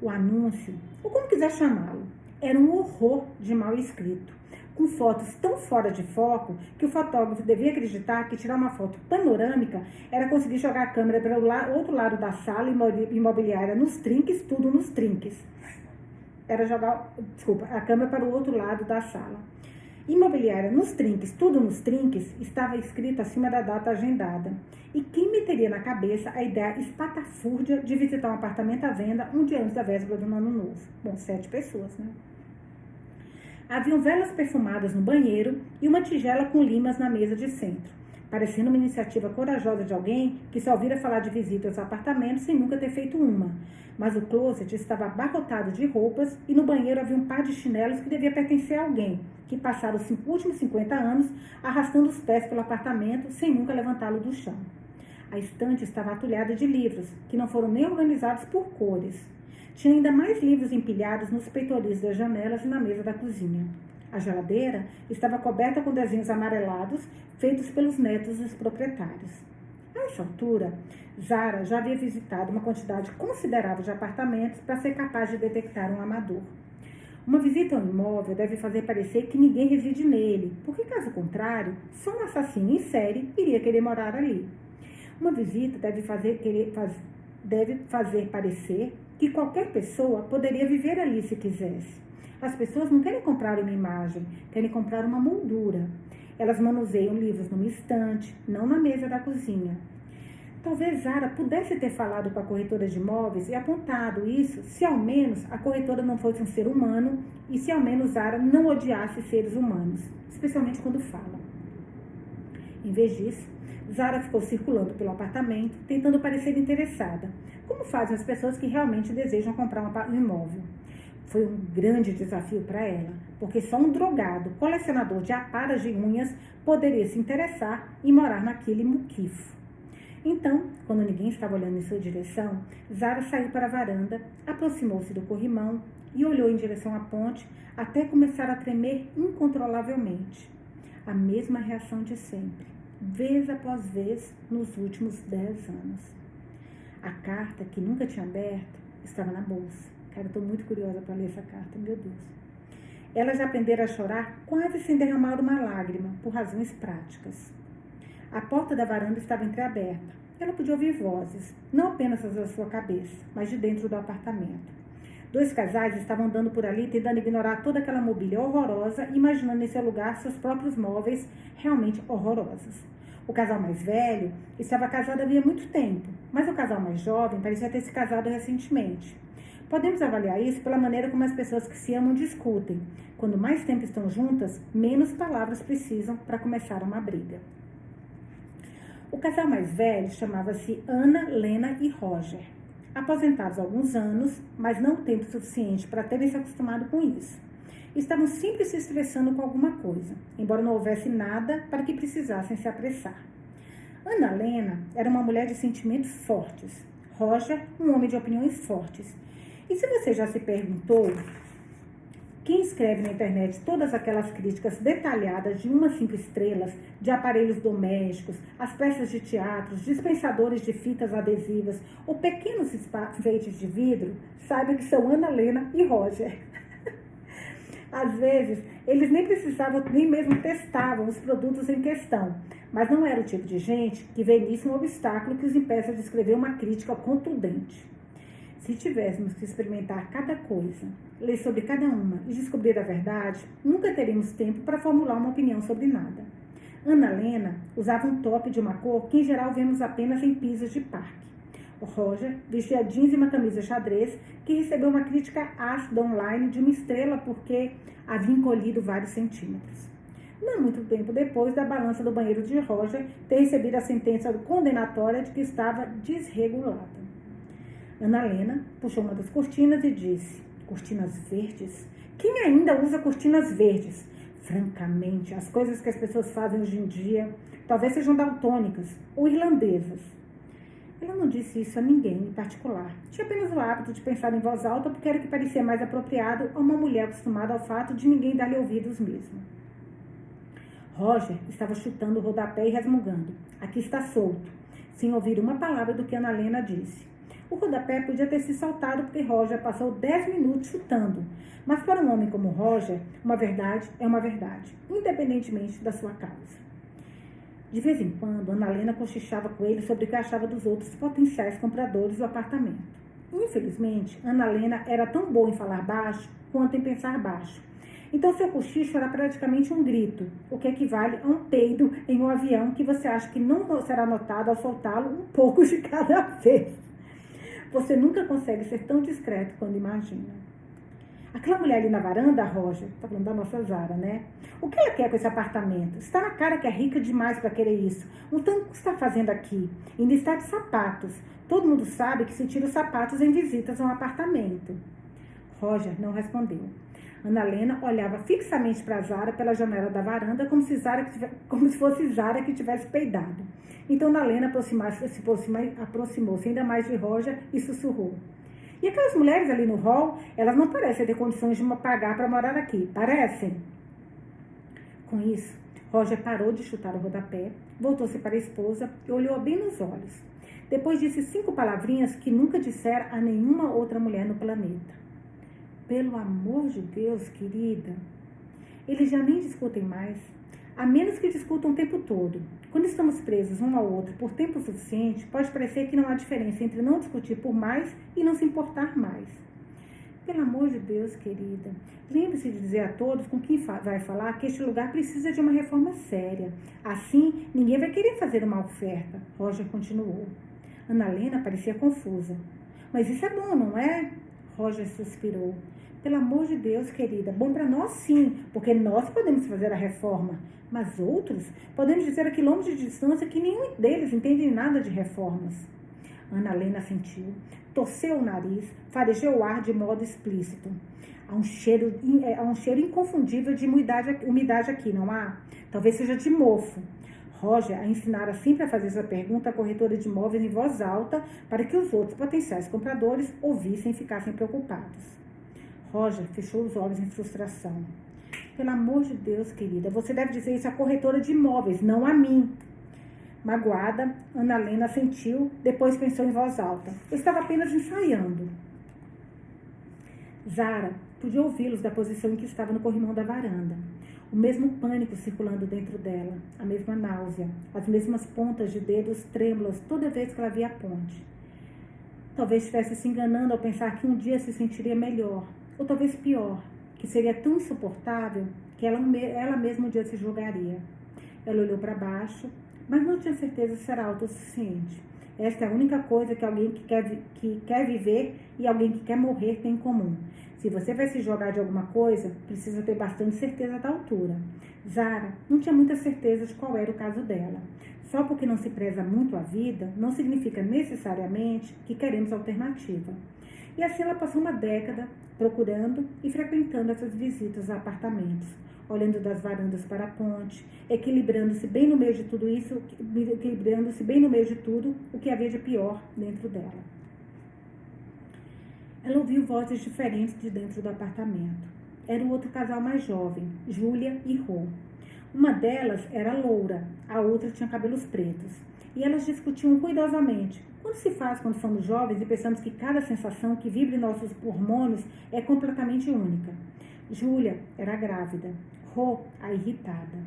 O anúncio, ou como quiser chamá-lo, era um horror de mal escrito, com fotos tão fora de foco que o fotógrafo devia acreditar que tirar uma foto panorâmica era conseguir jogar a câmera para o outro lado da sala imobiliária nos trinques, tudo nos trinques. Era jogar, a câmera para o outro lado da sala. Imobiliária nos trinques, tudo nos trinques, estava escrito acima da data agendada. E quem meteria na cabeça a ideia espatafúrdia de visitar um apartamento à venda um dia antes da véspera do ano novo? Bom, 7 pessoas, né? Haviam velas perfumadas no banheiro e uma tigela com limas na mesa de centro, parecendo uma iniciativa corajosa de alguém que só ouvira falar de visitas a apartamentos sem nunca ter feito uma. Mas o closet estava abarrotado de roupas e no banheiro havia um par de chinelos que devia pertencer a alguém, que passara os últimos 50 anos arrastando os pés pelo apartamento sem nunca levantá-lo do chão. A estante estava atulhada de livros, que não foram nem organizados por cores. Tinha ainda mais livros empilhados nos peitoris das janelas e na mesa da cozinha. A geladeira estava coberta com desenhos amarelados feitos pelos netos dos proprietários. A essa altura, Zara já havia visitado uma quantidade considerável de apartamentos para ser capaz de detectar um amador. Uma visita a um imóvel deve fazer parecer que ninguém reside nele, porque, caso contrário, só um assassino em série iria querer morar ali. Uma visita deve fazer parecer que qualquer pessoa poderia viver ali se quisesse. As pessoas não querem comprar uma imagem, querem comprar uma moldura. Elas manuseiam livros numa estante, não na mesa da cozinha. Talvez Zara pudesse ter falado com a corretora de imóveis e apontado isso, se ao menos a corretora não fosse um ser humano e se ao menos Zara não odiasse seres humanos, especialmente quando fala. Em vez disso, Zara ficou circulando pelo apartamento, tentando parecer interessada, como fazem as pessoas que realmente desejam comprar um imóvel. Foi um grande desafio para ela, porque só um drogado, colecionador de aparas de unhas, poderia se interessar e morar naquele muquifo. Então, quando ninguém estava olhando em sua direção, Zara saiu para a varanda, aproximou-se do corrimão e olhou em direção à ponte até começar a tremer incontrolavelmente. A mesma reação de sempre, vez após vez, nos últimos 10 anos. A carta, que nunca tinha aberto, estava na bolsa. Cara, eu estou muito curiosa para ler essa carta, meu Deus. Ela já aprendera a chorar quase sem derramar uma lágrima, por razões práticas. A porta da varanda estava entreaberta. Ela podia ouvir vozes, não apenas as da sua cabeça, mas de dentro do apartamento. 2 casais estavam andando por ali, tentando ignorar toda aquela mobília horrorosa, imaginando em seu lugar seus próprios móveis realmente horrorosos. O casal mais velho estava casado havia muito tempo, mas o casal mais jovem parecia ter se casado recentemente. Podemos avaliar isso pela maneira como as pessoas que se amam discutem. Quando mais tempo estão juntas, menos palavras precisam para começar uma briga. O casal mais velho chamava-se Ana, Lena e Roger. Aposentados há alguns anos, mas não tempo suficiente para terem se acostumado com isso. Estavam sempre se estressando com alguma coisa, embora não houvesse nada para que precisassem se apressar. Ana Lena era uma mulher de sentimentos fortes. Roger, um homem de opiniões fortes. E se você já se perguntou, quem escreve na internet todas aquelas críticas detalhadas de 1 a 5 estrelas, de aparelhos domésticos, as peças de teatro, dispensadores de fitas adesivas ou pequenos enfeites de vidro, saiba que são Ana Lena e Roger. Às vezes, eles nem precisavam, nem mesmo testavam os produtos em questão, mas não era o tipo de gente que vê nisso um obstáculo que os impeça de escrever uma crítica contundente. Se tivéssemos que experimentar cada coisa, ler sobre cada uma e descobrir a verdade, nunca teríamos tempo para formular uma opinião sobre nada. Ana Lena usava um top de uma cor que em geral vemos apenas em pisos de parque. O Roger vestia jeans e uma camisa xadrez que recebeu uma crítica ácida online de 1 estrela porque havia encolhido vários centímetros. Não muito tempo depois da balança do banheiro de Roger ter recebido a sentença condenatória de que estava desregulada. Ana Lena puxou uma das cortinas e disse: cortinas verdes? Quem ainda usa cortinas verdes? Francamente, as coisas que as pessoas fazem hoje em dia talvez sejam daltônicas ou irlandesas. Ela não disse isso a ninguém em particular. Tinha apenas o hábito de pensar em voz alta porque era o que parecia mais apropriado a uma mulher acostumada ao fato de ninguém dar-lhe ouvidos mesmo. Roger estava chutando o rodapé e resmungando: aqui está solto, sem ouvir uma palavra do que Ana Lena disse. O rodapé podia ter se saltado porque Roger passou 10 minutos chutando, mas para um homem como Roger, uma verdade é uma verdade, independentemente da sua causa. De vez em quando, Ana Lena cochichava com ele sobre o que achava dos outros potenciais compradores do apartamento. Infelizmente, Ana Lena era tão boa em falar baixo quanto em pensar baixo. Então, seu cochicho era praticamente um grito, o que equivale a um peido em um avião que você acha que não será notado ao soltá-lo um pouco de cada vez. Você nunca consegue ser tão discreto quando imagina. Aquela mulher ali na varanda, Roger, tá falando da nossa Zara, né? O que ela quer com esse apartamento? Está na cara que é rica demais para querer isso. Então, o que está fazendo aqui? Ainda está de sapatos. Todo mundo sabe que se tira os sapatos em visitas a um apartamento. Roger não respondeu. Ana Lena olhava fixamente para Zara pela janela da varanda como se fosse Zara que tivesse peidado. Então, Ana Lena aproximou-se ainda mais de Roger e sussurrou: e aquelas mulheres ali no hall, elas não parecem ter condições de me pagar para morar aqui, parecem? Com isso, Roger parou de chutar o rodapé, voltou-se para a esposa e olhou bem nos olhos. Depois disse 5 palavrinhas que nunca dissera a nenhuma outra mulher no planeta. Pelo amor de Deus, querida. Eles já nem discutem mais, a menos que discutam o tempo todo. Quando estamos presos um ao outro por tempo suficiente, pode parecer que não há diferença entre não discutir por mais e não se importar mais. Pelo amor de Deus, querida, lembre-se de dizer a todos com quem vai falar que este lugar precisa de uma reforma séria. Assim, ninguém vai querer fazer uma oferta, Roger continuou. Ana Lena parecia confusa. Mas isso é bom, não é? Roger suspirou. Pelo amor de Deus, querida, bom para nós sim, porque nós podemos fazer a reforma. Mas outros, podemos dizer a quilômetros de distância que nenhum deles entende nada de reformas. Ana Lena sentiu, torceu o nariz, farejou o ar de modo explícito. Há um cheiro inconfundível de umidade aqui, não há? Talvez seja de mofo. Roger a ensinara sempre a fazer essa pergunta à corretora de imóveis em voz alta para que os outros potenciais compradores ouvissem e ficassem preocupados. Roger fechou os olhos em frustração. Pelo amor de Deus, querida, você deve dizer isso à corretora de imóveis, não a mim. Magoada, Ana Lena sentiu, depois pensou em voz alta. Eu estava apenas ensaiando. Zara podia ouvi-los da posição em que estava no corrimão da varanda. O mesmo pânico circulando dentro dela, a mesma náusea, as mesmas pontas de dedos trêmulas toda vez que ela via a ponte. Talvez estivesse se enganando ao pensar que um dia se sentiria melhor, ou talvez pior, que seria tão insuportável que ela mesma um dia se julgaria. Ela olhou para baixo, mas não tinha certeza se era alto o suficiente. Esta é a única coisa que alguém que quer viver e alguém que quer morrer tem em comum. Se você vai se jogar de alguma coisa, precisa ter bastante certeza da altura. Zara não tinha muita certeza de qual era o caso dela. Só porque não se preza muito a vida, não significa necessariamente que queremos alternativa. E assim ela passou uma década procurando e frequentando essas visitas a apartamentos, olhando das varandas para a ponte, equilibrando-se bem no meio de tudo isso, equilibrando-se bem no meio de tudo o que havia de pior dentro dela. Ela ouviu vozes diferentes de dentro do apartamento. Era o outro casal mais jovem, Júlia e Rô. Uma delas era loura, a outra tinha cabelos pretos. E elas discutiam cuidadosamente. Como se faz quando somos jovens e pensamos que cada sensação que vibra em nossos hormônios é completamente única. Júlia era grávida, Rô a irritada.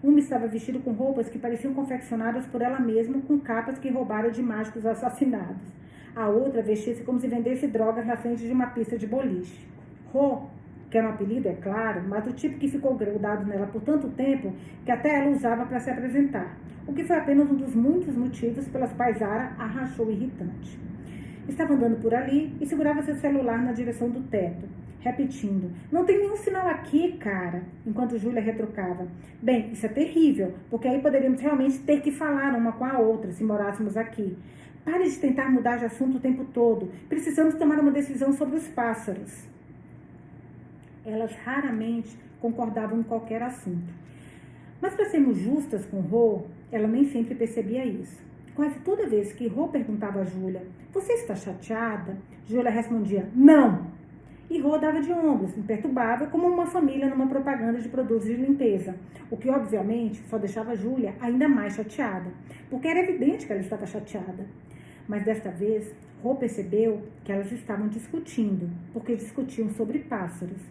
Uma estava vestida com roupas que pareciam confeccionadas por ela mesma, com capas que roubara de mágicos assassinados. A outra vestia-se como se vendesse drogas na frente de uma pista de boliche. Rô, que era um apelido, é claro, mas do tipo que ficou grudado nela por tanto tempo que até ela usava para se apresentar, o que foi apenas um dos muitos motivos pelos quais Zara a achou irritante. Estava andando por ali e segurava seu celular na direção do teto, repetindo: "Não tem nenhum sinal aqui, cara", enquanto Júlia retrucava: "Bem, isso é terrível, porque aí poderíamos realmente ter que falar uma com a outra se morássemos aqui. Pare de tentar mudar de assunto o tempo todo. Precisamos tomar uma decisão sobre os pássaros." Elas raramente concordavam em qualquer assunto. Mas, para sermos justas com Rô, ela nem sempre percebia isso. Quase toda vez que Rô perguntava a Júlia: "Você está chateada?", Júlia respondia: "Não!" E Rô dava de ombros, imperturbável, como uma família numa propaganda de produtos de limpeza, o que, obviamente, só deixava Júlia ainda mais chateada, porque era evidente que ela estava chateada. Mas desta vez, Rô percebeu que elas estavam discutindo, porque discutiam sobre pássaros.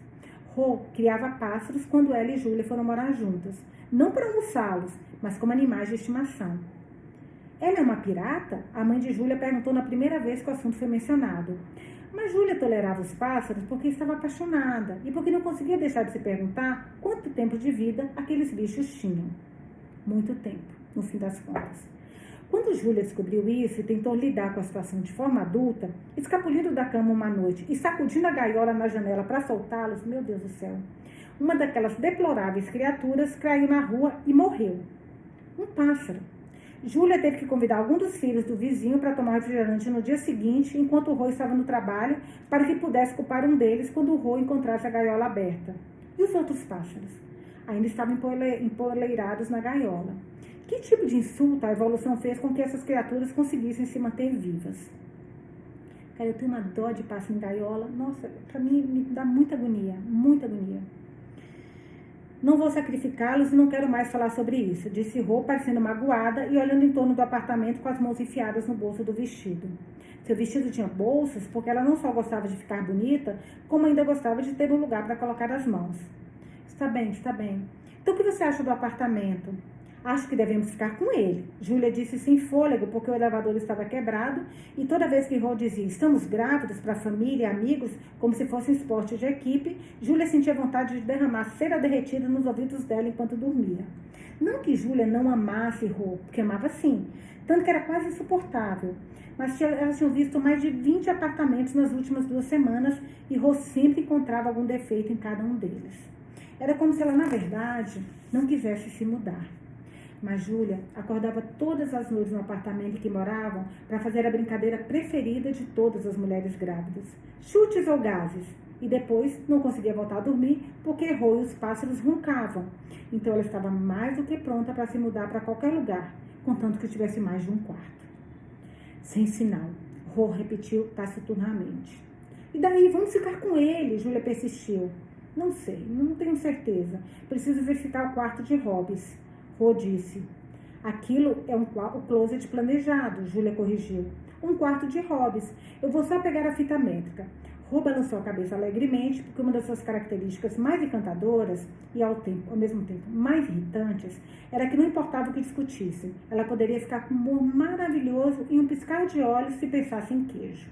Rô criava pássaros quando ela e Júlia foram morar juntas, não para almoçá-los, mas como animais de estimação. "Ela é uma pirata?", a mãe de Júlia perguntou na primeira vez que o assunto foi mencionado. Mas Júlia tolerava os pássaros porque estava apaixonada e porque não conseguia deixar de se perguntar quanto tempo de vida aqueles bichos tinham. Muito tempo, no fim das contas. Quando Júlia descobriu isso e tentou lidar com a situação de forma adulta, escapulindo da cama uma noite e sacudindo a gaiola na janela para soltá-los, meu Deus do céu, uma daquelas deploráveis criaturas caiu na rua e morreu. Um pássaro. Júlia teve que convidar algum dos filhos do vizinho para tomar refrigerante no dia seguinte, enquanto o Rô estava no trabalho, para que pudesse culpar um deles quando o Rô encontrasse a gaiola aberta. E os outros pássaros? Ainda estavam empoleirados na gaiola. Que tipo de insulto a evolução fez com que essas criaturas conseguissem se manter vivas? Cara, eu tenho uma dó de pássaro em gaiola. Nossa, pra mim me dá muita agonia, muita agonia. "Não vou sacrificá-los e não quero mais falar sobre isso", disse Rô, parecendo magoada e olhando em torno do apartamento com as mãos enfiadas no bolso do vestido. Seu vestido tinha bolsas porque ela não só gostava de ficar bonita, como ainda gostava de ter um lugar para colocar as mãos. Está bem, está bem. Então o que você acha do apartamento?" "Acho que devemos ficar com ele", Júlia disse sem fôlego, porque o elevador estava quebrado, e toda vez que Rô dizia "estamos grávidos" para a família e amigos, como se fosse esporte de equipe, Júlia sentia vontade de derramar cera derretida nos ouvidos dela enquanto dormia. Não que Júlia não amasse Rô, porque amava sim, tanto que era quase insuportável, mas elas tinham visto mais de 20 apartamentos nas últimas 2 semanas e Rô sempre encontrava algum defeito em cada um deles. Era como se ela, na verdade, não quisesse se mudar. Mas Júlia acordava todas as noites no apartamento em que moravam para fazer a brincadeira preferida de todas as mulheres grávidas: chutes ou gases. E depois não conseguia voltar a dormir porque Rô e os pássaros roncavam. Então ela estava mais do que pronta para se mudar para qualquer lugar, contanto que tivesse mais de um quarto. Sem sinal, Rô repetiu taciturnamente. "E daí, vamos ficar com ele?", Júlia persistiu. "Não sei, não tenho certeza. Preciso verificar o quarto de Hobbes", Rô disse. "Aquilo é o closet planejado", Júlia corrigiu. "Um quarto de Hobbes. Eu vou só pegar a fita métrica." Rô balançou a cabeça alegremente, porque uma das suas características mais encantadoras e ao mesmo tempo mais irritantes era que não importava o que discutissem, ela poderia ficar com um humor maravilhoso em um piscar de olhos se pensasse em queijo.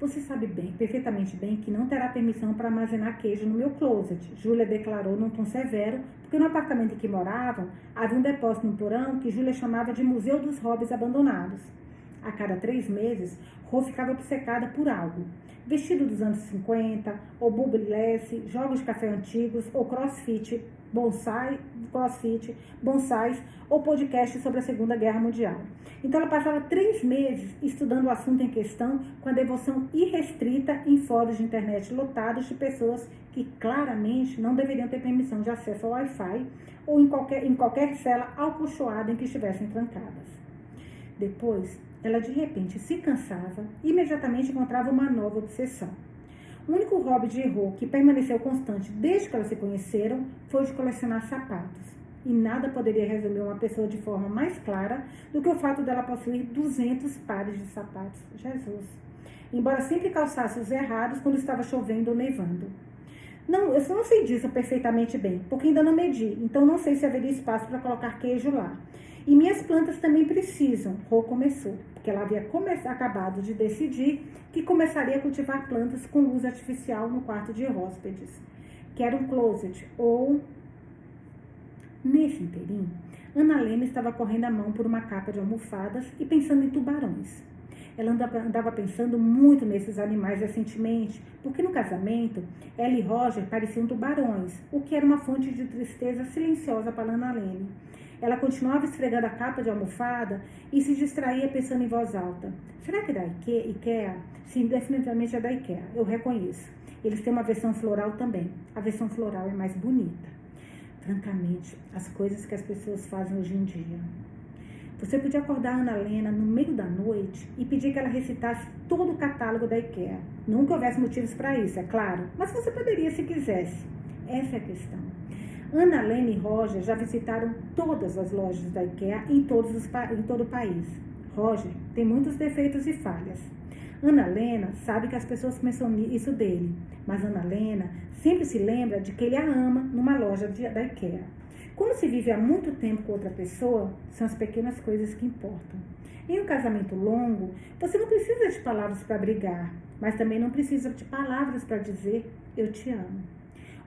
Você sabe bem, perfeitamente bem, que não terá permissão para armazenar queijo no meu closet, Júlia declarou num tom severo, porque no apartamento em que moravam, havia um depósito no porão que Júlia chamava de Museu dos Hobbies Abandonados. A cada 3 meses, Rô ficava obcecada por algo. Vestido dos anos 50, ou burlesque, jogos de café antigos, ou crossfit, bonsais, ou podcast sobre a Segunda Guerra Mundial. Então ela passava 3 meses estudando o assunto em questão com a devoção irrestrita em fóruns de internet lotados de pessoas que claramente não deveriam ter permissão de acesso ao Wi-Fi ou em qualquer cela alcochoada em que estivessem trancadas. Depois, ela de repente se cansava e imediatamente encontrava uma nova obsessão. O único hobby de Rô que permaneceu constante desde que elas se conheceram foi o de colecionar sapatos. E nada poderia resumir uma pessoa de forma mais clara do que o fato dela possuir 200 pares de sapatos. Jesus! Embora sempre calçasse os errados quando estava chovendo ou nevando. Não, eu não sei disso perfeitamente bem, porque ainda não medi, então não sei se haveria espaço para colocar queijo lá. E minhas plantas também precisam, Rô começou, porque ela havia acabado de decidir que começaria a cultivar plantas com luz artificial no quarto de hóspedes, que era um closet, ou... Nesse inteirinho, Ana Lena estava correndo a mão por uma capa de almofadas e pensando em tubarões. Ela andava pensando muito nesses animais recentemente, porque no casamento, ela e Roger pareciam tubarões, o que era uma fonte de tristeza silenciosa para Ana Lena. Ela continuava esfregando a capa de almofada e se distraía pensando em voz alta. Será que é da IKEA? Sim, definitivamente é da IKEA, eu reconheço. Eles têm uma versão floral também. A versão floral é mais bonita. Francamente, as coisas que as pessoas fazem hoje em dia. Você podia acordar a Ana Lena no meio da noite e pedir que ela recitasse todo o catálogo da IKEA. Nunca houvesse motivos para isso, é claro, mas você poderia se quisesse. Essa é a questão. Ana Lena e Roger já visitaram todas as lojas da IKEA em todo o país. Roger tem muitos defeitos e falhas. Ana Lena sabe que as pessoas pensam isso dele, mas Ana Lena sempre se lembra de que ele a ama numa loja da IKEA. Quando se vive há muito tempo com outra pessoa, são as pequenas coisas que importam. Em um casamento longo, você não precisa de palavras para brigar, mas também não precisa de palavras para dizer eu te amo.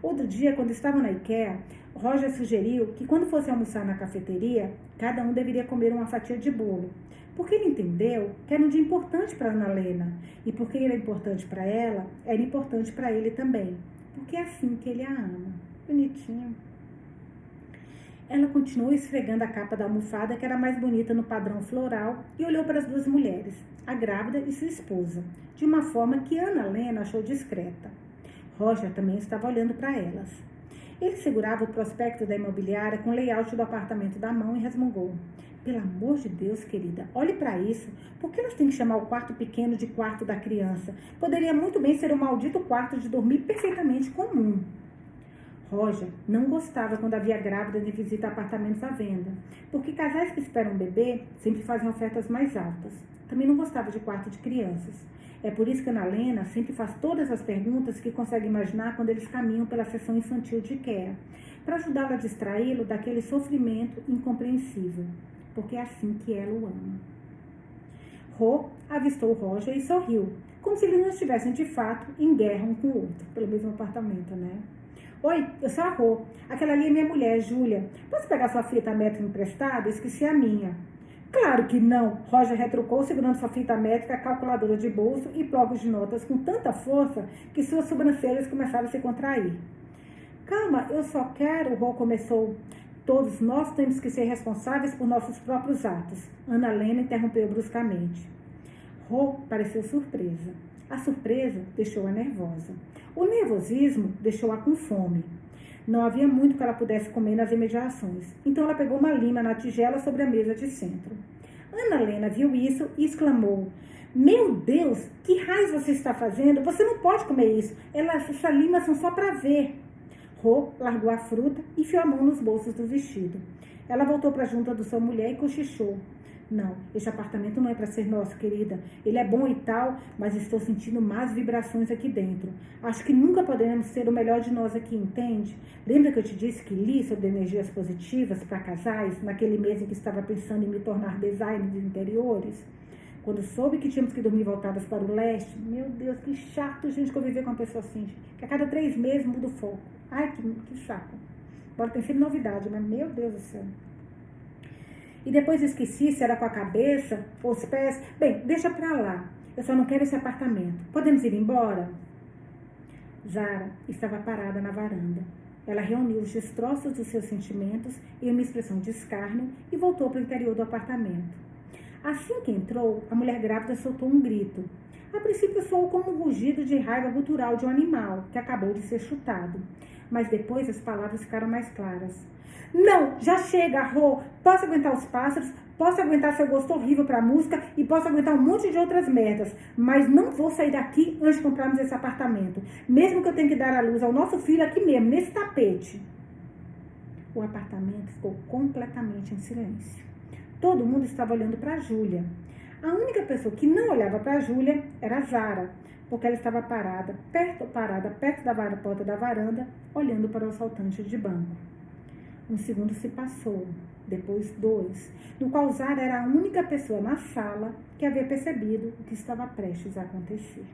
Outro dia, quando estavam na IKEA, Roger sugeriu que quando fosse almoçar na cafeteria, cada um deveria comer uma fatia de bolo, porque ele entendeu que era um dia importante para Ana Lena, e porque era importante para ela, era importante para ele também, porque é assim que ele a ama. Bonitinho. Ela continuou esfregando a capa da almofada, que era mais bonita no padrão floral, e olhou para as duas mulheres, a grávida e sua esposa, de uma forma que Ana Lena achou discreta. Roger também estava olhando para elas. Ele segurava o prospecto da imobiliária com o layout do apartamento da mão e resmungou. Pelo amor de Deus, querida, olhe para isso. Por que nós temos que chamar o quarto pequeno de quarto da criança? Poderia muito bem ser um maldito quarto de dormir perfeitamente comum. Roger não gostava quando havia grávida de visita a apartamentos à venda, porque casais que esperam um bebê sempre fazem ofertas mais altas. Também não gostava de quarto de crianças. É por isso que Ana Lena sempre faz todas as perguntas que consegue imaginar quando eles caminham pela seção infantil de IKEA, para ajudá-la a distraí-lo daquele sofrimento incompreensível, porque é assim que ela o ama. Rô avistou Roger e sorriu, como se eles não estivessem de fato em guerra um com o outro, pelo mesmo apartamento, né? Oi, eu sou a Rô. Aquela ali é minha mulher, Júlia. Posso pegar sua fita métrica emprestada? Esqueci a minha. Claro que não, Roger retrucou, segurando sua fita métrica, calculadora de bolso e blocos de notas com tanta força que suas sobrancelhas começaram a se contrair. Calma, eu só quero, Rô começou. Todos nós temos que ser responsáveis por nossos próprios atos. Ana Lena interrompeu bruscamente. Rô pareceu surpresa. A surpresa deixou-a nervosa. O nervosismo deixou-a com fome. Não havia muito que ela pudesse comer nas imediações, então ela pegou uma lima na tigela sobre a mesa de centro. Ana Lena viu isso e exclamou, meu Deus, que raios você está fazendo? Você não pode comer isso, essas limas são só para ver. Rô largou a fruta e enfiou a mão nos bolsos do vestido. Ela voltou para a junta de sua mulher e cochichou. Não, este apartamento não é para ser nosso, querida. Ele é bom e tal, mas estou sentindo más vibrações aqui dentro. Acho que nunca poderemos ser o melhor de nós aqui, entende? Lembra que eu te disse que li sobre energias positivas para casais, naquele mês em que estava pensando em me tornar designer de interiores? Quando soube que tínhamos que dormir voltadas para o leste, meu Deus, que chato, gente, conviver com uma pessoa assim, que a cada 3 meses muda o foco. Ai, que saco. Agora tem sido novidade, mas meu Deus do céu. E depois esqueci se era com a cabeça ou os pés. Bem, deixa pra lá. Eu só não quero esse apartamento. Podemos ir embora? Zara estava parada na varanda. Ela reuniu os destroços dos seus sentimentos em uma expressão de escárnio e voltou para o interior do apartamento. Assim que entrou, a mulher grávida soltou um grito. A princípio soou como um rugido de raiva gutural de um animal que acabou de ser chutado. Mas depois as palavras ficaram mais claras. Não, já chega, Rô. Posso aguentar os pássaros, posso aguentar seu gosto horrível pra música e posso aguentar um monte de outras merdas. Mas não vou sair daqui antes de comprarmos esse apartamento. Mesmo que eu tenha que dar à luz ao nosso filho aqui mesmo, nesse tapete. O apartamento ficou completamente em silêncio. Todo mundo estava olhando para Júlia. A única pessoa que não olhava para Júlia era a Zara, porque ela estava parada perto da porta da varanda, olhando para o assaltante de banco. Um segundo se passou, depois 2, no qual Zara era a única pessoa na sala que havia percebido o que estava prestes a acontecer.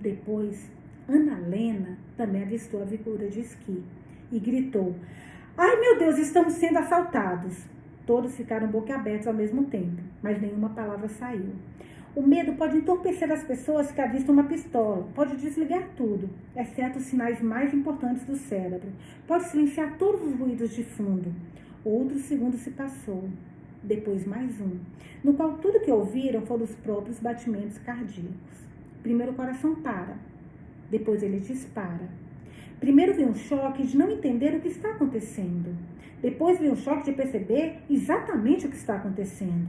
Depois, Ana Lena também avistou a figura de esqui e gritou: ai meu Deus, estamos sendo assaltados! Todos ficaram boquiabertos ao mesmo tempo, mas nenhuma palavra saiu. O medo pode entorpecer as pessoas que avistam uma pistola, pode desligar tudo, exceto os sinais mais importantes do cérebro. Pode silenciar todos os ruídos de fundo. Outro segundo se passou, depois mais um, no qual tudo que ouviram foram os próprios batimentos cardíacos. Primeiro o coração para, depois ele dispara. Primeiro vem um choque de não entender o que está acontecendo. Depois vem o choque de perceber exatamente o que está acontecendo.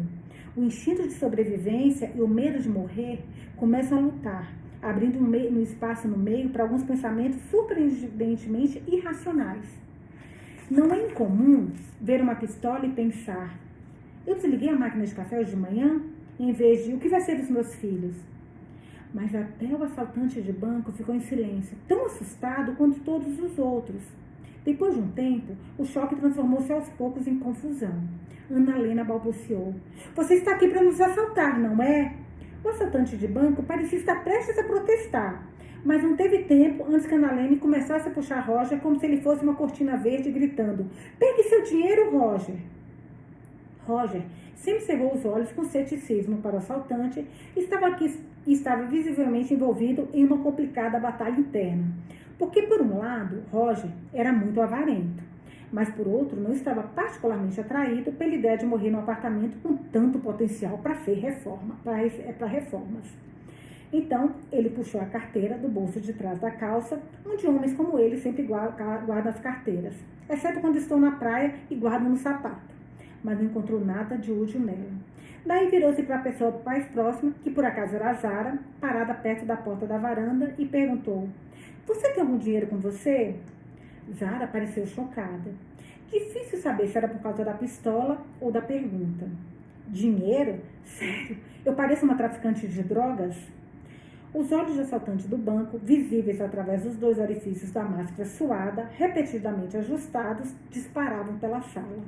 O instinto de sobrevivência e o medo de morrer começam a lutar, abrindo um espaço no meio para alguns pensamentos surpreendentemente irracionais. Não é incomum ver uma pistola e pensar: eu desliguei a máquina de café hoje de manhã, em vez de o que vai ser dos meus filhos? Mas até o assaltante de banco ficou em silêncio, tão assustado quanto todos os outros. Depois de um tempo, o choque transformou-se aos poucos em confusão. Ana Lena balbuciou: você está aqui para nos assaltar, não é? O assaltante de banco parecia estar prestes a protestar, mas não teve tempo antes que Ana Lena começasse a puxar Roger como se ele fosse uma cortina verde, gritando: pegue seu dinheiro, Roger! Roger sempre cerrou os olhos com ceticismo para o assaltante e estava visivelmente envolvido em uma complicada batalha interna. Porque, por um lado, Roger era muito avarento, mas, por outro, não estava particularmente atraído pela ideia de morrer num apartamento com tanto potencial para reformas. Então, ele puxou a carteira do bolso de trás da calça, onde homens como ele sempre guardam as carteiras, exceto quando estão na praia e guardam no sapato. Mas não encontrou nada de útil nela. Daí virou-se para a pessoa mais próxima, que por acaso era a Zara, parada perto da porta da varanda, e perguntou: você tem algum dinheiro com você? Zara pareceu chocada. Difícil saber se era por causa da pistola ou da pergunta. Dinheiro? Sério? Eu pareço uma traficante de drogas? Os olhos do assaltante do banco, visíveis através dos 2 orifícios da máscara suada, repetidamente ajustados, disparavam pela sala.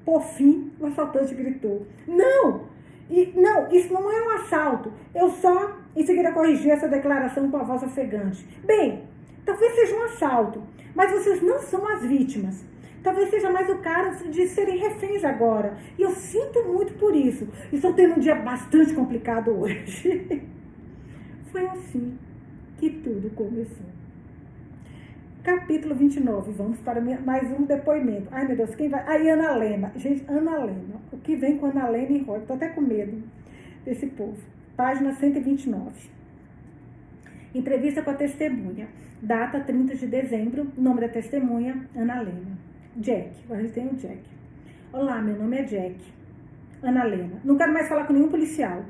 Por fim, o assaltante gritou: não! Não, isso não é um assalto. Eu só... Em seguida corrigi essa declaração com a voz ofegante. Bem, talvez seja um assalto, mas vocês não são as vítimas. Talvez seja mais o caso de serem reféns agora. E eu sinto muito por isso. Estou tendo um dia bastante complicado hoje. Foi assim que tudo começou. Capítulo 29. Vamos para mais um depoimento. Ai, meu Deus, quem vai? Ai, Ana Lena. Gente, Ana Lena. O que vem com Ana Lena e Roy? Estou até com medo desse povo. Página 129. Entrevista com a testemunha. Data 30 de dezembro. Nome da testemunha, Ana Lena. Jack. A gente tem o Jack. Olá, meu nome é Jack. Ana Lena. Não quero mais falar com nenhum policial.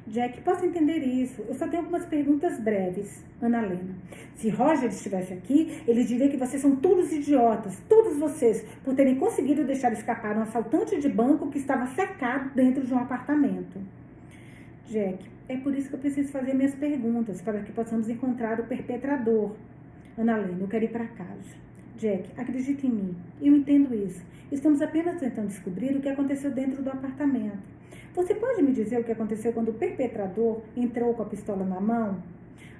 Jack, posso entender isso. Eu só tenho algumas perguntas breves. Ana Lena. Se Roger estivesse aqui, ele diria que vocês são todos idiotas, todos vocês, por terem conseguido deixar escapar um assaltante de banco que estava cercado dentro de um apartamento. Jack, é por isso que eu preciso fazer minhas perguntas, para que possamos encontrar o perpetrador. Ana Lena, eu quero ir para casa. Jack, acredite em mim. Eu entendo isso. Estamos apenas tentando descobrir o que aconteceu dentro do apartamento. Você pode me dizer o que aconteceu quando o perpetrador entrou com a pistola na mão?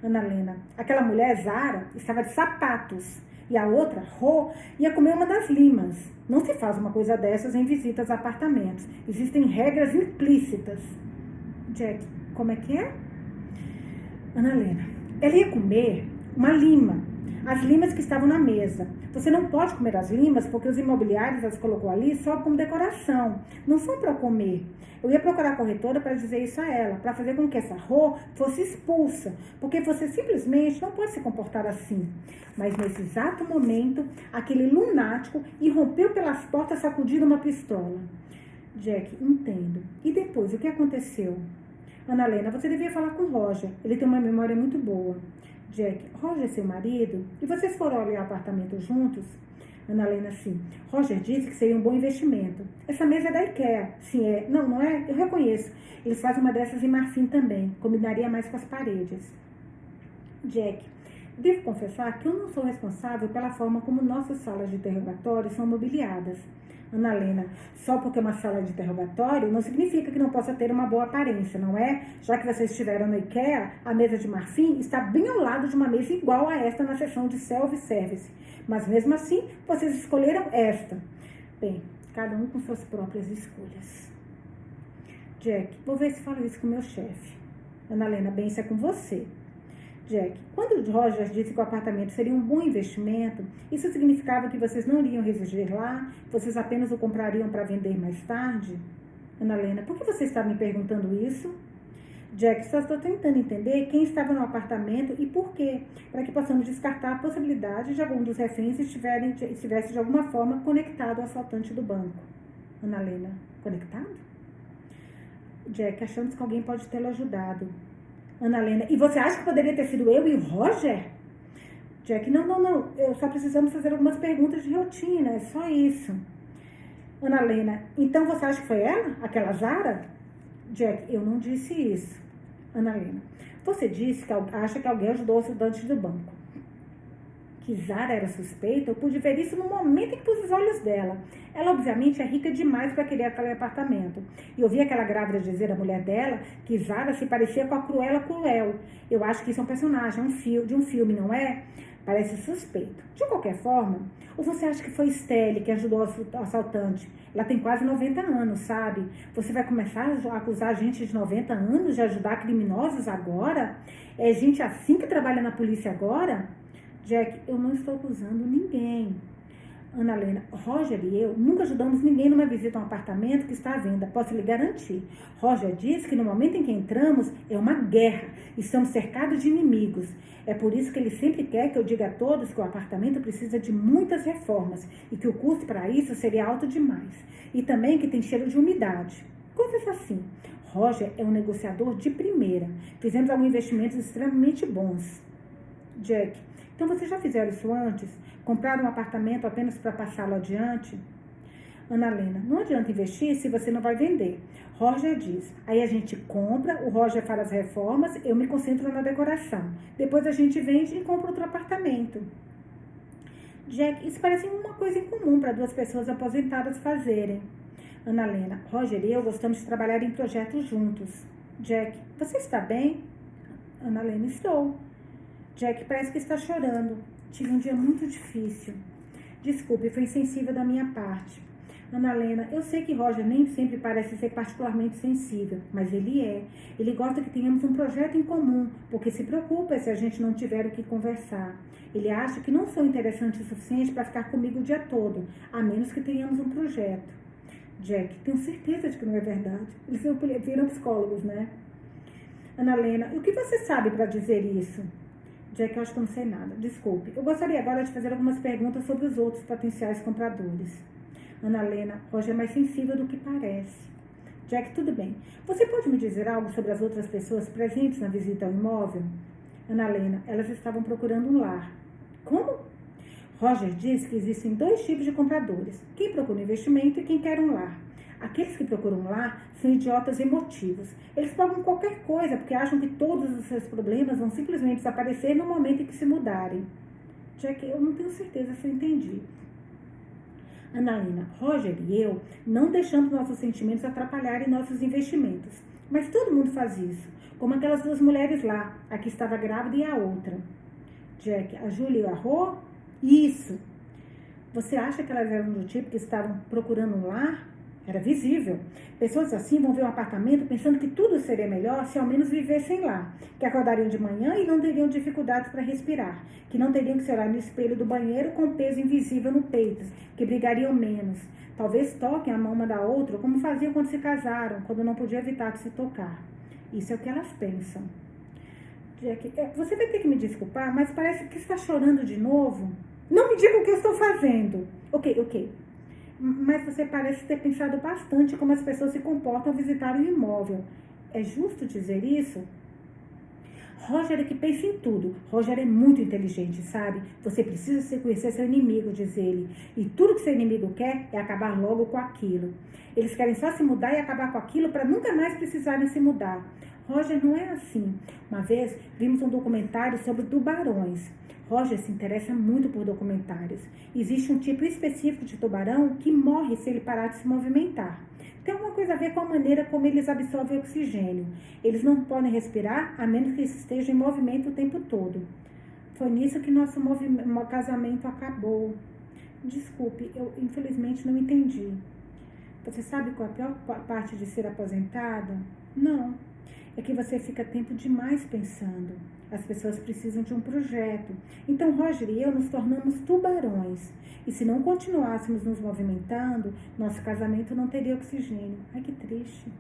Ana Helena, aquela mulher, Zara, estava de sapatos. E a outra, Rô, ia comer uma das limas. Não se faz uma coisa dessas em visitas a apartamentos. Existem regras implícitas. Jack, como é que é? Ana Helena, ela ia comer uma lima. As limas que estavam na mesa. Você não pode comer as limas porque os imobiliários as colocou ali só como decoração. Não são para comer. Eu ia procurar a corretora para dizer isso a ela, para fazer com que essa Rô fosse expulsa, porque você simplesmente não pode se comportar assim. Mas nesse exato momento, aquele lunático irrompeu pelas portas sacudindo uma pistola. Jack, entendo. E depois, o que aconteceu? Ana Helena, você devia falar com o Roger. Ele tem uma memória muito boa. Jack, Roger é seu marido? E vocês foram olhar o apartamento juntos? Ana Helena, sim. Roger disse que seria um bom investimento. Essa mesa é da IKEA. Sim, é. Não, não é? Eu reconheço. Eles fazem uma dessas em marfim também. Combinaria mais com as paredes. Jack, devo confessar que eu não sou responsável pela forma como nossas salas de interrogatório são mobiliadas. Ana Helena, só porque é uma sala de interrogatório não significa que não possa ter uma boa aparência, não é? Já que vocês estiveram no IKEA, a mesa de marfim está bem ao lado de uma mesa igual a esta na seção de self-service. Mas mesmo assim, vocês escolheram esta. Bem, cada um com suas próprias escolhas. Jack, vou ver se falo isso com o meu chefe. Ana Helena, bem, isso é com você. Jack, quando o Roger disse que o apartamento seria um bom investimento, isso significava que vocês não iriam residir lá? Vocês apenas o comprariam para vender mais tarde? Ana Helena, por que você está me perguntando isso? Jack, só estou tentando entender quem estava no apartamento e por quê, para que possamos descartar a possibilidade de algum dos reféns estivesse de alguma forma conectado ao assaltante do banco. Ana Helena, conectado? Jack, achamos que alguém pode tê-lo ajudado. Ana Helena, e você acha que poderia ter sido eu e o Roger? Jack, não. Eu só precisamos fazer algumas perguntas de rotina, é só isso. Ana Helena, então você acha que foi ela? Aquela Zara? Jack, eu não disse isso. Ana Helena, você disse que acha que alguém ajudou o estudante do banco. Que Zara era suspeita, eu pude ver isso no momento em que pus os olhos dela. Ela, obviamente, é rica demais para querer aquele apartamento. E ouvi aquela grávida dizer à mulher dela que Zara se parecia com a Cruella Cruel. Eu acho que isso é um personagem de um filme, não é? Parece suspeito. De qualquer forma, ou você acha que foi Stelle que ajudou o assaltante? Ela tem quase 90 anos, sabe? Você vai começar a acusar gente de 90 anos de ajudar criminosos agora? É gente assim que trabalha na polícia agora? Jack, eu não estou acusando ninguém. Ana Helena, Roger e eu nunca ajudamos ninguém numa visita a um apartamento que está à venda, posso lhe garantir. Roger disse que no momento em que entramos é uma guerra, estamos cercados de inimigos. É por isso que ele sempre quer que eu diga a todos que o apartamento precisa de muitas reformas e que o custo para isso seria alto demais. E também que tem cheiro de umidade. Coisas assim. Roger é um negociador de primeira. Fizemos alguns investimentos extremamente bons. Jack, então vocês já fizeram isso antes? Compraram um apartamento apenas para passá-lo adiante? Ana Helena, não adianta investir se você não vai vender. Roger diz, aí a gente compra, o Roger faz as reformas, eu me concentro na decoração. Depois a gente vende e compra outro apartamento. Jack, isso parece uma coisa incomum para duas pessoas aposentadas fazerem. Ana Helena, Roger e eu gostamos de trabalhar em projetos juntos. Jack, você está bem? Ana Helena, estou. Jack, parece que está chorando. Tive um dia muito difícil. Desculpe, foi insensível da minha parte. Ana Helena, eu sei que Roger nem sempre parece ser particularmente sensível, mas ele é. Ele gosta que tenhamos um projeto em comum, porque se preocupa se a gente não tiver o que conversar. Ele acha que não sou interessante o suficiente para ficar comigo o dia todo, a menos que tenhamos um projeto. Jack, tenho certeza de que não é verdade. Eles viram psicólogos, né? Ana Helena, e o que você sabe para dizer isso? Jack, eu acho que eu não sei nada. Desculpe. Eu gostaria agora de fazer algumas perguntas sobre os outros potenciais compradores. Ana Helena, Roger é mais sensível do que parece. Jack, tudo bem. Você pode me dizer algo sobre as outras pessoas presentes na visita ao imóvel? Ana Helena, elas estavam procurando um lar. Como? Roger diz que existem dois tipos de compradores. Quem procura um investimento e quem quer um lar. Aqueles que procuram um lar são idiotas emotivos. Eles pagam qualquer coisa porque acham que todos os seus problemas vão simplesmente desaparecer no momento em que se mudarem. Jack, eu não tenho certeza se eu entendi. Analina, Roger e eu não deixamos nossos sentimentos atrapalharem nossos investimentos. Mas todo mundo faz isso, como aquelas duas mulheres lá, a que estava grávida e a outra. Jack, a Júlia e a Rô? Isso. Você acha que elas eram do tipo que estavam procurando um lar? Era visível. Pessoas assim vão ver um apartamento pensando que tudo seria melhor se ao menos vivessem lá, que acordariam de manhã e não teriam dificuldades para respirar, que não teriam que se olhar no espelho do banheiro com peso invisível no peito, que brigariam menos. Talvez toquem a mão uma da outra, como faziam quando se casaram, quando não podiam evitar de se tocar. Isso é o que elas pensam. Jack, você vai ter que me desculpar, mas parece que está chorando de novo. Não me diga o que eu estou fazendo. Ok. Mas você parece ter pensado bastante como as pessoas se comportam ao visitar o imóvel. É justo dizer isso? Roger é que pensa em tudo. Roger é muito inteligente, sabe? Você precisa conhecer seu inimigo, diz ele. E tudo que seu inimigo quer é acabar logo com aquilo. Eles querem só se mudar e acabar com aquilo para nunca mais precisarem se mudar. Roger não é assim. Uma vez vimos um documentário sobre tubarões. Roger se interessa muito por documentários. Existe um tipo específico de tubarão que morre se ele parar de se movimentar. Tem alguma coisa a ver com a maneira como eles absorvem oxigênio. Eles não podem respirar a menos que estejam em movimento o tempo todo. Foi nisso que nosso casamento acabou. Desculpe, eu infelizmente não entendi. Você sabe qual é a pior parte de ser aposentada? Não. É que você fica tempo demais pensando. As pessoas precisam de um projeto. Então, Roger e eu nos tornamos tubarões. E se não continuássemos nos movimentando, nosso casamento não teria oxigênio. Ai, que triste.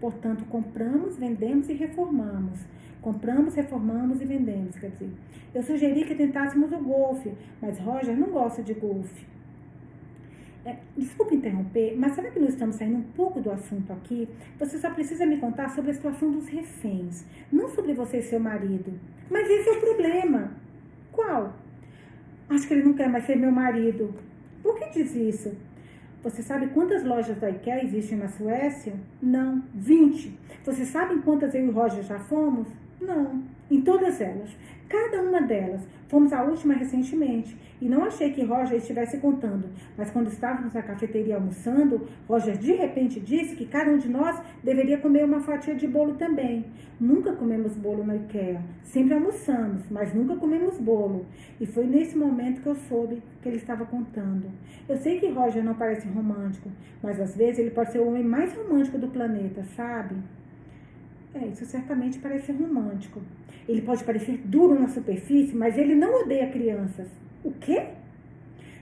Portanto, compramos, vendemos e reformamos. Compramos, reformamos e vendemos, quer dizer. Eu sugeri que tentássemos o golfe, mas Roger não gosta de golfe. Desculpe interromper, mas será que nós estamos saindo um pouco do assunto aqui? Você só precisa me contar sobre a situação dos reféns, não sobre você e seu marido. Mas esse é o problema. Qual? Acho que ele não quer mais ser meu marido. Por que diz isso? Você sabe quantas lojas da IKEA existem na Suécia? Não, 20. Você sabe em quantas eu e o Roger já fomos? Não, em todas elas. Cada uma delas. Fomos à última recentemente. E não achei que Roger estivesse contando. Mas quando estávamos na cafeteria almoçando, Roger de repente disse que cada um de nós deveria comer uma fatia de bolo também. Nunca comemos bolo na IKEA. Sempre almoçamos, mas nunca comemos bolo. E foi nesse momento que eu soube que ele estava contando. Eu sei que Roger não parece romântico, mas às vezes ele pode ser o homem mais romântico do planeta, sabe? Isso certamente parece romântico. Ele pode parecer duro na superfície, mas ele não odeia crianças. O quê?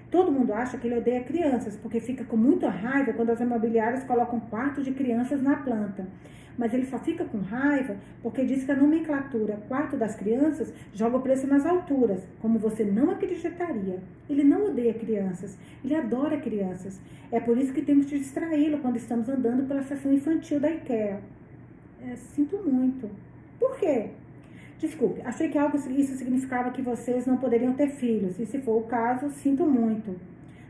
Todo mundo acha que ele odeia crianças, porque fica com muita raiva quando as imobiliárias colocam quarto de crianças na planta. Mas ele só fica com raiva porque diz que a nomenclatura quarto das crianças joga o preço nas alturas, como você não acreditaria. Ele não odeia crianças, ele adora crianças. É por isso que temos de distraí-lo quando estamos andando pela seção infantil da IKEA. Sinto muito. Por quê? Desculpe, achei que isso significava que vocês não poderiam ter filhos. E se for o caso, sinto muito.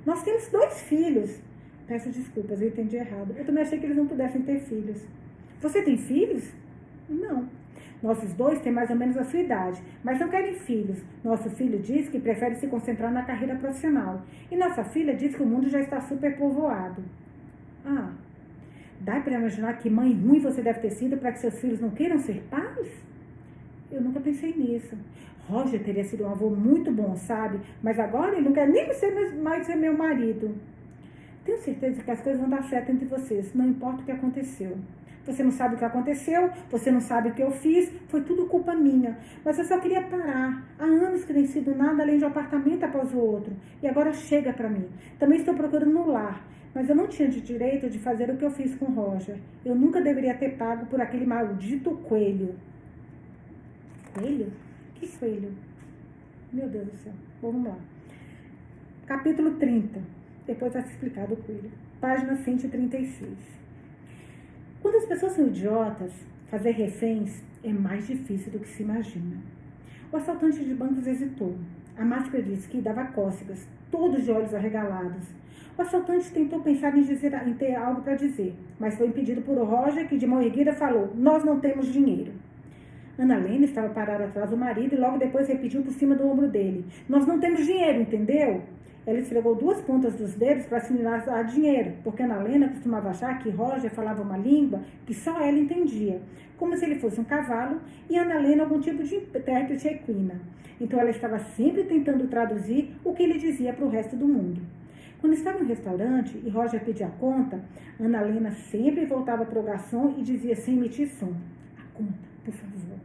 Nós temos 2 filhos. Peço desculpas, eu entendi errado. Eu também achei que eles não pudessem ter filhos. Você tem filhos? Não. Nossos 2 têm mais ou menos a sua idade, mas não querem filhos. Nosso filho diz que prefere se concentrar na carreira profissional. E nossa filha diz que o mundo já está superpovoado. Dá para imaginar que mãe ruim você deve ter sido para que seus filhos não queiram ser pais? Eu nunca pensei nisso. Roger teria sido um avô muito bom, sabe? Mas agora ele não quer nem mais ser meu marido. Tenho certeza que as coisas vão dar certo entre vocês, não importa o que aconteceu. Você não sabe o que aconteceu, você não sabe o que eu fiz, foi tudo culpa minha. Mas eu só queria parar. Há anos que nem sido nada além de um apartamento após o outro. E agora chega pra mim. Também estou procurando um lar. Mas eu não tinha de direito de fazer o que eu fiz com Roger. Eu nunca deveria ter pago por aquele maldito coelho. Coelho? Que coelho? Meu Deus do céu. Bom, vamos lá. Capítulo 30. Depois vai ser explicado o coelho. Página 136. Quando as pessoas são idiotas, fazer reféns é mais difícil do que se imagina. O assaltante de bancos hesitou. A máscara disse que dava cócegas, todos de olhos arregalados. O assaltante tentou pensar em ter algo para dizer, mas foi impedido por Roger, que de mão erguida falou: "Nós não temos dinheiro." Annalena estava parada atrás do marido e logo depois repetiu por cima do ombro dele: "Nós não temos dinheiro, entendeu?" Ela esfregou 2 pontas dos dedos para sinalizar dinheiro, porque Ana Helena costumava achar que Roger falava uma língua que só ela entendia, como se ele fosse um cavalo e Ana Helena algum tipo de intérprete equina. Então ela estava sempre tentando traduzir o que ele dizia para o resto do mundo. Quando estava no restaurante e Roger pedia a conta, Ana Helena sempre voltava para o garçom e dizia sem emitir som: "A conta, por favor",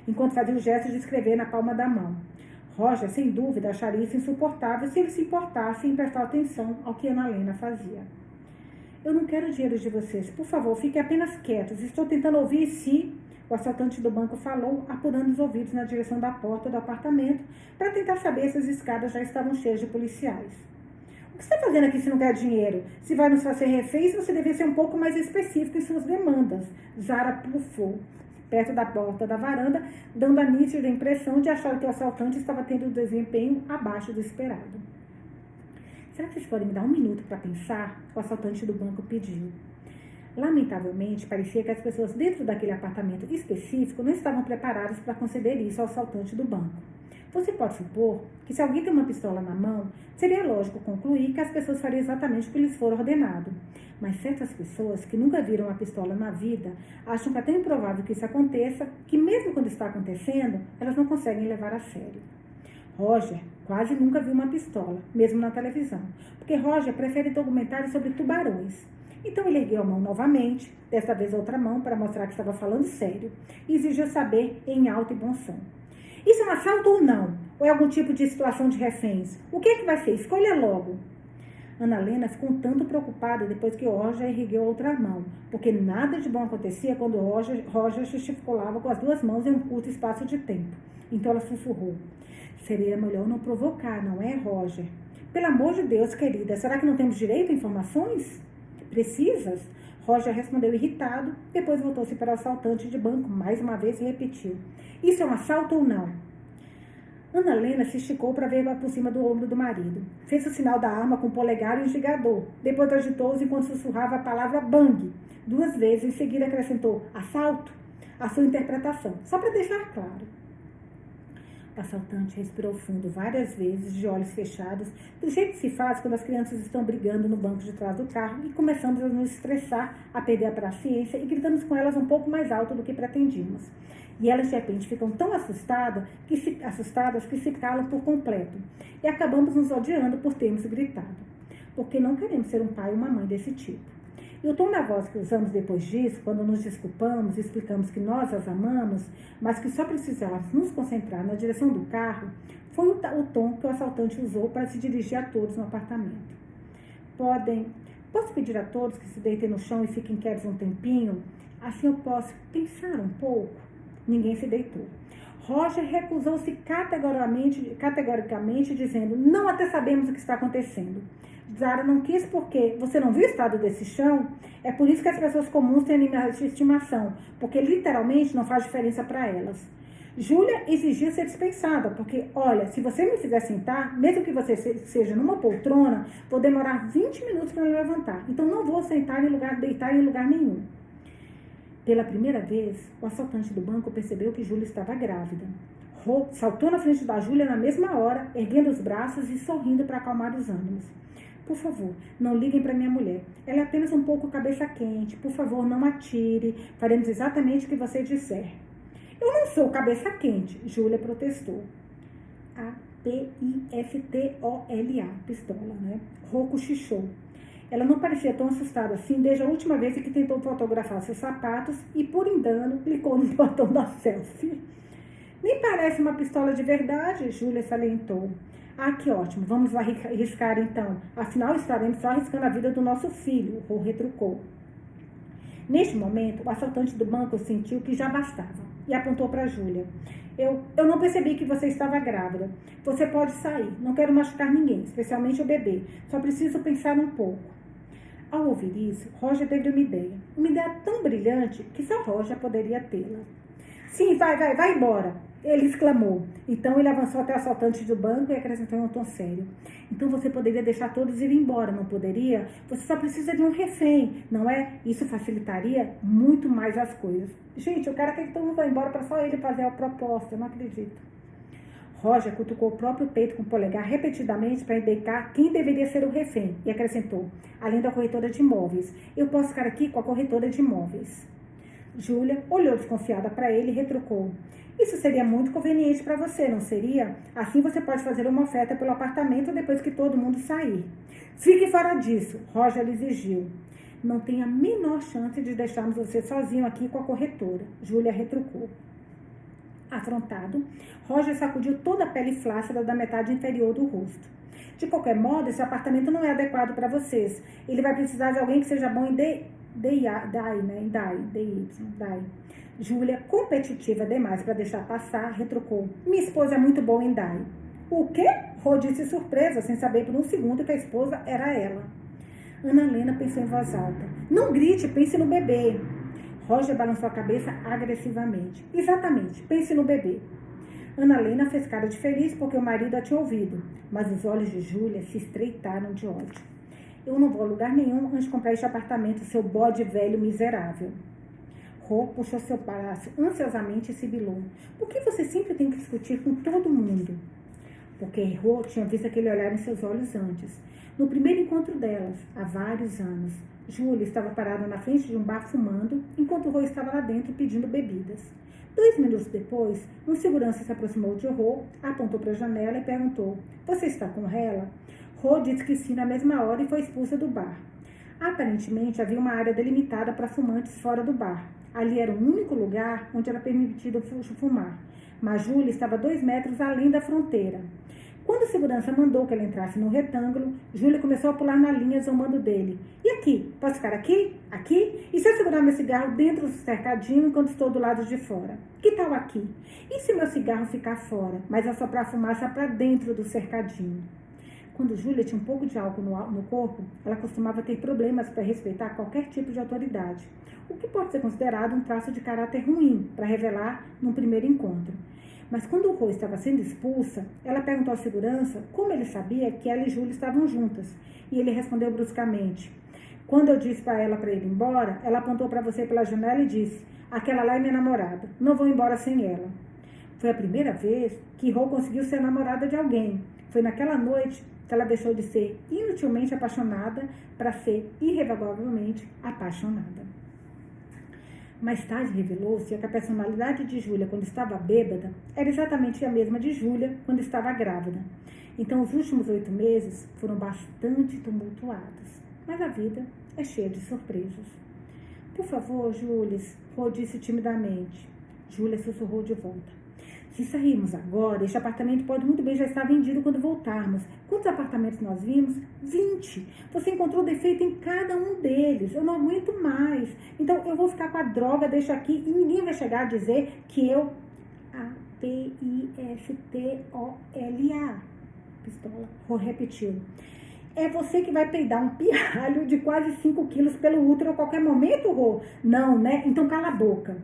enquanto fazia o gesto de escrever na palma da mão. Roger, sem dúvida, acharia isso insuportável se ele se importasse em prestar atenção ao que Ana Helena fazia. "Eu não quero dinheiro de vocês. Por favor, fiquem apenas quietos. Estou tentando ouvir se..." O assaltante do banco falou, apurando os ouvidos na direção da porta do apartamento para tentar saber se as escadas já estavam cheias de policiais. "O que você está fazendo aqui se não quer dinheiro? Se vai nos fazer reféns, você deve ser um pouco mais específico em suas demandas." Zara pufou perto da porta da varanda, dando a nítida impressão de achar que o assaltante estava tendo um desempenho abaixo do esperado. "Será que vocês podem me dar 1 minuto para pensar?" o assaltante do banco pediu. Lamentavelmente, parecia que as pessoas dentro daquele apartamento específico não estavam preparadas para conceder isso ao assaltante do banco. Você pode supor que se alguém tem uma pistola na mão, seria lógico concluir que as pessoas fariam exatamente o que lhes for ordenado. Mas certas pessoas que nunca viram uma pistola na vida acham que é tão improvável que isso aconteça que mesmo quando está acontecendo, elas não conseguem levar a sério. Roger quase nunca viu uma pistola, mesmo na televisão, porque Roger prefere documentários sobre tubarões. Então ele ergueu a mão novamente, desta vez outra mão, para mostrar que estava falando sério, e exigiu saber em alto e bom som: "Isso é um assalto ou não? Ou é algum tipo de situação de reféns? O que é que vai ser? Escolha logo." Ana Helena ficou um tanto preocupada depois que Roger ergueu outra mão, porque nada de bom acontecia quando Roger gesticulava com as 2 mãos em um curto espaço de tempo. Então ela sussurrou: "Seria melhor não provocar, não é, Roger? Pelo amor de Deus, querida, será que não temos direito a informações precisas?" Roger respondeu irritado, depois voltou-se para o assaltante de banco mais uma vez e repetiu: "Isso é um assalto ou não?" Ana Helena se esticou para ver por cima do ombro do marido. Fez o sinal da arma com o polegar e o gigador. Depois agitou-os enquanto sussurrava a palavra bang 2 vezes. Em seguida acrescentou: "Assalto?" A sua interpretação, só para deixar claro. O assaltante respirou fundo várias vezes, de olhos fechados, do jeito que se faz quando as crianças estão brigando no banco de trás do carro e começamos a nos estressar, a perder a paciência e gritamos com elas um pouco mais alto do que pretendíamos. E elas, de repente, ficam tão assustadas que se calam por completo. E acabamos nos odiando por termos gritado. Porque não queremos ser um pai ou uma mãe desse tipo. E o tom da voz que usamos depois disso, quando nos desculpamos e explicamos que nós as amamos, mas que só precisávamos nos concentrar na direção do carro, foi o tom que o assaltante usou para se dirigir a todos no apartamento. Posso pedir a todos que se deitem no chão e fiquem quietos um tempinho? Assim eu posso pensar um pouco?" Ninguém se deitou. Roger recusou-se categoricamente, dizendo: "Não, até sabemos o que está acontecendo." Zara não quis porque: "Você não viu o estado desse chão? É por isso que as pessoas comuns têm animais de estimação, porque literalmente não faz diferença para elas." Júlia exigiu ser dispensada, porque: "Olha, se você me fizer sentar, mesmo que você seja numa poltrona, vou demorar 20 minutos para me levantar. Então não vou deitar em lugar nenhum." Pela primeira vez, o assaltante do banco percebeu que Júlia estava grávida. Saltou na frente da Júlia na mesma hora, erguendo os braços e sorrindo para acalmar os ânimos. "Por favor, não liguem para minha mulher. Ela é apenas um pouco cabeça quente. Por favor, não atire. Faremos exatamente o que você disser." "Eu não sou cabeça quente", Júlia protestou. A-P-I-S-T-O-L-A, pistola, né? Rô cochichou. Ela não parecia tão assustada assim desde a última vez em que tentou fotografar seus sapatos e, por engano, clicou no botão da selfie. "Nem parece uma pistola de verdade", Júlia salientou. "Ah, que ótimo. Vamos arriscar então. Afinal, estaremos só arriscando a vida do nosso filho", Rô retrucou. Neste momento, o assaltante do banco sentiu que já bastava e apontou para Júlia. Eu não percebi que você estava grávida. Você pode sair. Não quero machucar ninguém, especialmente o bebê. Só preciso pensar um pouco." Ao ouvir isso, Roger teve uma ideia tão brilhante que só Roger poderia tê-la. "Sim, vai embora", ele exclamou. Então ele avançou até o assaltante do banco e acrescentou em um tom sério: "Então você poderia deixar todos ir embora, não poderia? Você só precisa de um refém, não é? Isso facilitaria muito mais as coisas." "Gente, o cara quer que todo mundo vá embora para só ele fazer a proposta, eu não acredito." Roger cutucou o próprio peito com o polegar repetidamente para indicar quem deveria ser o refém e acrescentou, além da corretora de imóveis, eu posso ficar aqui com a corretora de imóveis. Júlia olhou desconfiada para ele e retrucou, isso seria muito conveniente para você, não seria? Assim você pode fazer uma oferta pelo apartamento depois que todo mundo sair. Fique fora disso, Roger exigiu. Não tem a menor chance de deixarmos você sozinho aqui com a corretora, Júlia retrucou. Afrontado, Roger sacudiu toda a pele flácida da metade inferior do rosto. De qualquer modo, esse apartamento não é adequado para vocês. Ele vai precisar de alguém que seja bom em DI. Júlia, competitiva demais para deixar passar, retrucou. Minha esposa é muito boa em DI. O quê? Rô disse surpresa, sem saber por um segundo que a esposa era ela. Ana Helena pensou em voz alta. Não grite, pense no bebê. Roger balançou a cabeça agressivamente. Exatamente, pense no bebê. Ana Helena fez cara de feliz porque o marido a tinha ouvido, mas os olhos de Júlia se estreitaram de ódio. Eu não vou a lugar nenhum antes de comprar este apartamento, seu bode velho miserável. Rô puxou seu braço ansiosamente e sibilou. Por que você sempre tem que discutir com todo mundo? Porque Rô tinha visto aquele olhar em seus olhos antes. No primeiro encontro delas, há vários anos, Júlia estava parada na frente de um bar fumando, enquanto Rô estava lá dentro pedindo bebidas. 2 minutos depois, um segurança se aproximou de Rô, apontou para a janela e perguntou, você está com ela? Rô disse que sim na mesma hora e foi expulsa do bar. Aparentemente, havia uma área delimitada para fumantes fora do bar. Ali era o único lugar onde era permitido fumar, mas Júlia estava 2 metros além da fronteira. Quando a segurança mandou que ela entrasse no retângulo, Júlia começou a pular na linha zombando dele. E aqui? Posso ficar aqui? Aqui? E se eu segurar meu cigarro dentro do cercadinho enquanto estou do lado de fora? Que tal aqui? E se meu cigarro ficar fora, mas assoprar fumaça para dentro do cercadinho? Quando Júlia tinha um pouco de álcool no corpo, ela costumava ter problemas para respeitar qualquer tipo de autoridade, o que pode ser considerado um traço de caráter ruim para revelar num primeiro encontro. Mas quando Rô estava sendo expulsa, ela perguntou à segurança como ele sabia que ela e Júlia estavam juntas. E ele respondeu bruscamente. Quando eu disse para ela para ir embora, ela apontou para você pela janela e disse, aquela lá é minha namorada, não vou embora sem ela. Foi a primeira vez que Rô conseguiu ser namorada de alguém. Foi naquela noite que ela deixou de ser inutilmente apaixonada para ser irrevogavelmente apaixonada. Mais tarde revelou-se que a personalidade de Júlia quando estava bêbada era exatamente a mesma de Júlia quando estava grávida. Então os últimos 8 meses foram bastante tumultuados. Mas a vida é cheia de surpresas. Por favor, Júlia, Rô disse timidamente. Júlia sussurrou de volta. Se sairmos agora, este apartamento pode muito bem já estar vendido quando voltarmos. Quantos apartamentos nós vimos? 20. Você encontrou defeito em cada um deles. Eu não aguento mais. Então, eu vou ficar com a droga, deixo aqui e ninguém vai chegar a dizer que eu... A-P-I-S-T-O-L-A. Pistola. Rô repetiu. É você que vai peidar um pirralho de quase 5 quilos pelo útero a qualquer momento, Rô? Não, né? Então cala a boca.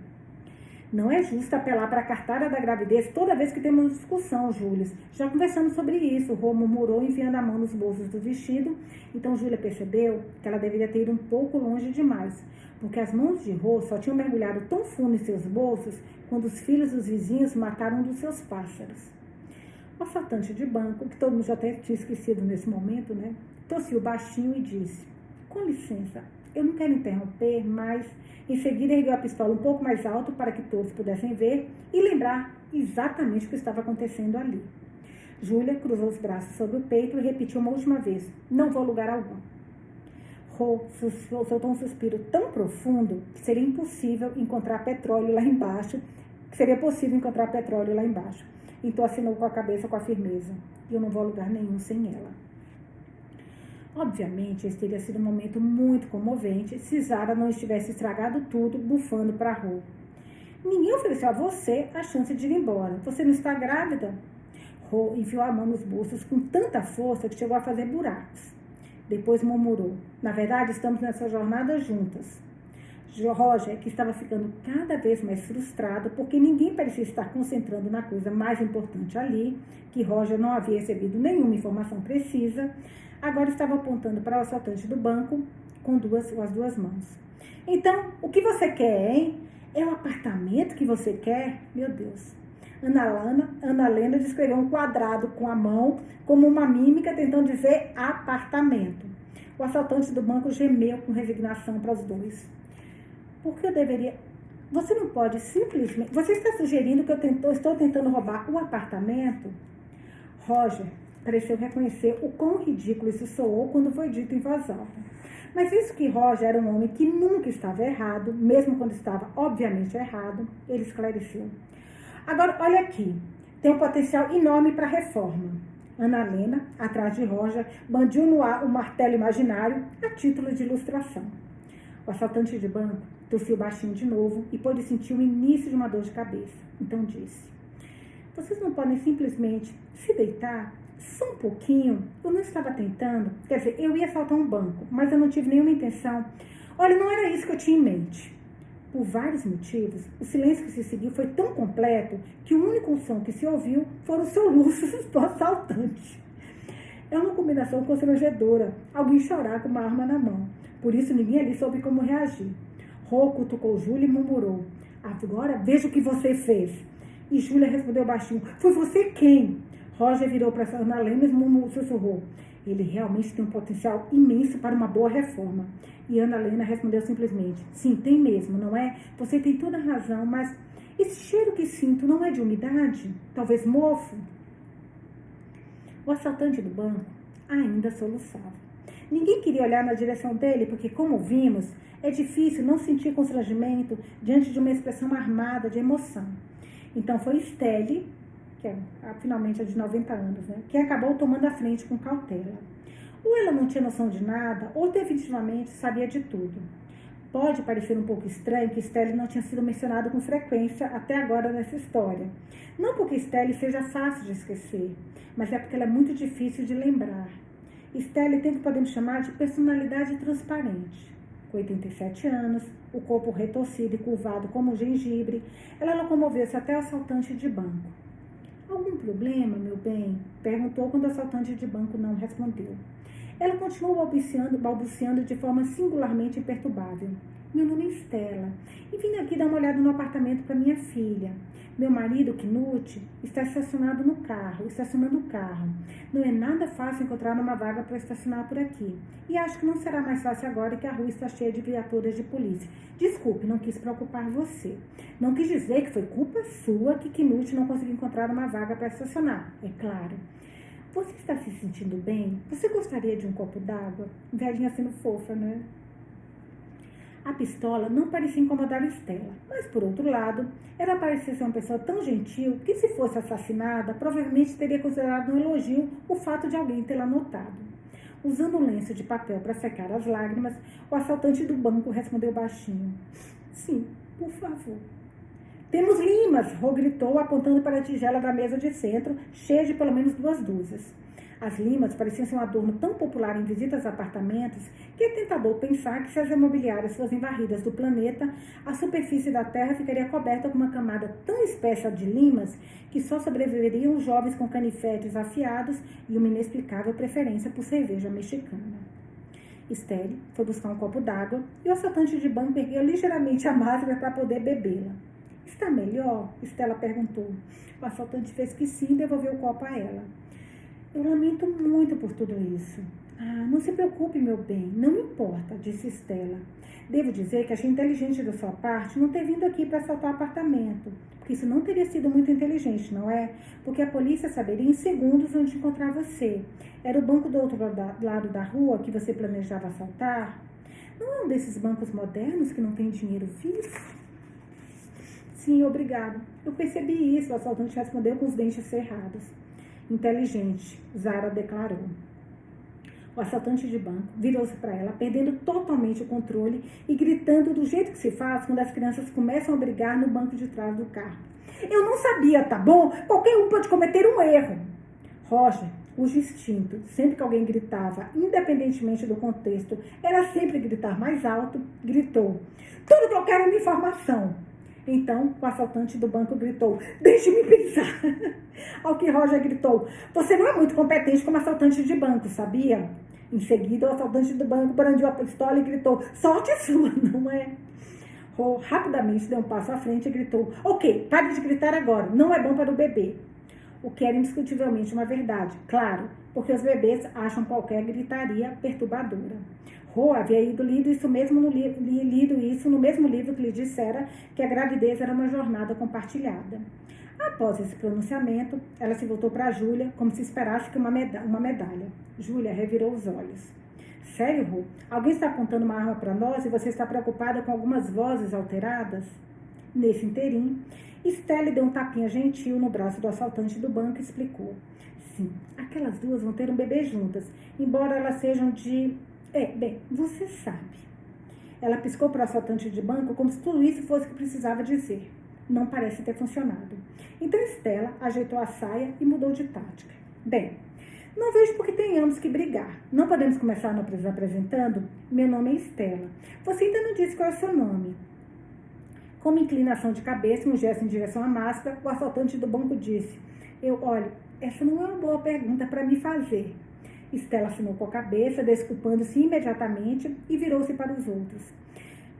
Não é justo apelar para a cartada da gravidez toda vez que temos discussão, Júlia. Já conversamos sobre isso, Rô murmurou, enfiando a mão nos bolsos do vestido. Então Júlia percebeu que ela deveria ter ido um pouco longe demais, porque as mãos de Rô só tinham mergulhado tão fundo em seus bolsos quando os filhos dos vizinhos mataram um dos seus pássaros. O assaltante de banco, que todo mundo já até tinha esquecido nesse momento, né? Tossiu baixinho e disse, com licença, eu não quero interromper, mas... Em seguida, ergueu a pistola um pouco mais alto para que todos pudessem ver e lembrar exatamente o que estava acontecendo ali. Júlia cruzou os braços sobre o peito e repetiu uma última vez, não vou a lugar algum. Rô soltou um suspiro tão profundo que seria impossível encontrar petróleo lá embaixo, Então assinou com a cabeça com a firmeza, eu não vou a lugar nenhum sem ela. Obviamente, esse teria sido um momento muito comovente se Zara não estivesse estragado tudo, bufando para Rô. Ninguém ofereceu a você a chance de ir embora. Você não está grávida? Rô enfiou a mão nos bolsos com tanta força que chegou a fazer buracos. Depois murmurou. Na verdade, estamos nessa jornada juntas. Roger, que estava ficando cada vez mais frustrado, porque ninguém parecia estar concentrando na coisa mais importante ali, que Roger não havia recebido nenhuma informação precisa, agora estava apontando para o assaltante do banco com as duas mãos. Então, o que você quer, hein? É o apartamento que você quer? Meu Deus. Ana Helena descreveu um quadrado com a mão, como uma mímica, tentando dizer apartamento. O assaltante do banco gemeu com resignação para os dois. Por que eu deveria... Você não pode simplesmente... Você está sugerindo que eu estou tentando roubar um apartamento? Roger pareceu reconhecer o quão ridículo isso soou quando foi dito em voz alta. Mas visto que Roger era um homem que nunca estava errado, mesmo quando estava obviamente errado, ele esclareceu. Agora, olha aqui, tem um potencial enorme para reforma. Ana Helena, atrás de Roger, bandiu no ar um martelo imaginário a título de ilustração. O assaltante de banco tossiu baixinho de novo e pôde sentir o início de uma dor de cabeça. Então disse, vocês não podem simplesmente se deitar só um pouquinho? Eu não estava tentando, quer dizer, eu ia assaltar um banco, mas eu não tive nenhuma intenção. Olha, não era isso que eu tinha em mente. Por vários motivos, o silêncio que se seguiu foi tão completo que o único som que se ouviu foram os soluços do assaltante. É uma combinação constrangedora, alguém chorar com uma arma na mão. Por isso ninguém ali soube como reagir. Rô cutucou Júlia e murmurou, agora veja o que você fez. E Júlia respondeu baixinho, foi você quem? Roger virou para Ana Helena e sussurrou, ele realmente tem um potencial imenso para uma boa reforma. E Ana Helena respondeu simplesmente, sim, tem mesmo, não é? Você tem toda a razão, mas esse cheiro que sinto não é de umidade? Talvez mofo? O assaltante do banco ainda soluçava. Ninguém queria olhar na direção dele, porque, como vimos, é difícil não sentir constrangimento diante de uma expressão armada de emoção. Então foi Estelle, que é finalmente de 90 anos, né, que acabou tomando a frente com cautela. Ou ela não tinha noção de nada, ou definitivamente sabia de tudo. Pode parecer um pouco estranho que Estelle não tinha sido mencionada com frequência até agora nessa história. Não porque Estelle seja fácil de esquecer, mas é porque ela é muito difícil de lembrar. Estelle tem o que podemos chamar de personalidade transparente. Com 87 anos, o corpo retorcido e curvado como um gengibre, ela locomoveu-se até o assaltante de banco. Algum problema, meu bem? Perguntou quando o assaltante de banco não respondeu. Ela continuou balbuciando de forma singularmente imperturbável. Meu nome é Estela e vim aqui dar uma olhada no apartamento para minha filha. Meu marido, Knut, está estacionando o carro. Não é nada fácil encontrar uma vaga para estacionar por aqui. E acho que não será mais fácil agora que a rua está cheia de viaturas de polícia. Desculpe, não quis preocupar você. Não quis dizer que foi culpa sua que Knut não conseguiu encontrar uma vaga para estacionar, é claro. Você está se sentindo bem? Você gostaria de um copo d'água? Velhinha sendo fofa, né? A pistola não parecia incomodar Estela, mas, por outro lado, ela parecia ser uma pessoa tão gentil que, se fosse assassinada, provavelmente teria considerado um elogio o fato de alguém tê-la notado. Usando um lenço de papel para secar as lágrimas, o assaltante do banco respondeu baixinho. Sim, por favor. Temos limas, Rô gritou, apontando para a tigela da mesa de centro, cheia de pelo menos 2 dúzias. As limas pareciam ser um adorno tão popular em visitas a apartamentos que é tentador pensar que se as imobiliárias fossem varridas do planeta, a superfície da Terra ficaria coberta com uma camada tão espessa de limas que só sobreviveriam os jovens com canivetes afiados e uma inexplicável preferência por cerveja mexicana. Estelle foi buscar um copo d'água e o assaltante de banco ergueu ligeiramente a máscara para poder bebê-la. Está melhor? Estela perguntou. O assaltante fez que sim e devolveu o copo a ela. Eu lamento muito por tudo isso. Não se preocupe, meu bem, não me importa, disse Estela. Devo dizer que achei inteligente da sua parte não ter vindo aqui para assaltar o apartamento, porque isso não teria sido muito inteligente, não é? Porque a polícia saberia em segundos onde encontrar você. Era o banco do outro lado da rua que você planejava assaltar? Não é um desses bancos modernos que não tem dinheiro vivo? Sim, obrigado. Eu percebi isso, o assaltante respondeu com os dentes cerrados. Inteligente, Zara declarou. O assaltante de banco virou-se para ela, perdendo totalmente o controle e gritando do jeito que se faz quando as crianças começam a brigar no banco de trás do carro. Eu não sabia, tá bom? Qualquer um pode cometer um erro. Roger, cujo instinto, sempre que alguém gritava, independentemente do contexto, era sempre gritar mais alto, gritou. Tudo que eu quero é uma informação. Então, o assaltante do banco gritou, deixe-me pensar. Ao que Roger gritou, você não é muito competente como assaltante de banco, sabia? Em seguida, o assaltante do banco brandiu a pistola e gritou, sorte sua, não é? Rô rapidamente deu um passo à frente e gritou: ok, pare de gritar agora, não é bom para o bebê. O que era indiscutivelmente uma verdade, claro, porque os bebês acham qualquer gritaria perturbadora. Rô havia lido isso no mesmo livro que lhe dissera que a gravidez era uma jornada compartilhada. Após esse pronunciamento, ela se voltou para Júlia, como se esperasse que uma medalha. Júlia revirou os olhos. Sério, Rô? Alguém está apontando uma arma para nós e você está preocupada com algumas vozes alteradas? Nesse inteirinho, Estelle deu um tapinha gentil no braço do assaltante do banco e explicou. Sim, aquelas duas vão ter um bebê juntas, embora elas sejam de... bem, você sabe. Ela piscou para o assaltante de banco como se tudo isso fosse o que precisava dizer. Não parece ter funcionado. Então Estela ajeitou a saia e mudou de tática. Bem, não vejo por que tenhamos que brigar. Não podemos começar nos apresentando? Meu nome é Estela. Você ainda não disse qual é o seu nome. Com uma inclinação de cabeça e um gesto em direção à máscara, o assaltante do banco disse: olha, essa não é uma boa pergunta para me fazer. Estela assinou com a cabeça, desculpando-se imediatamente e virou-se para os outros.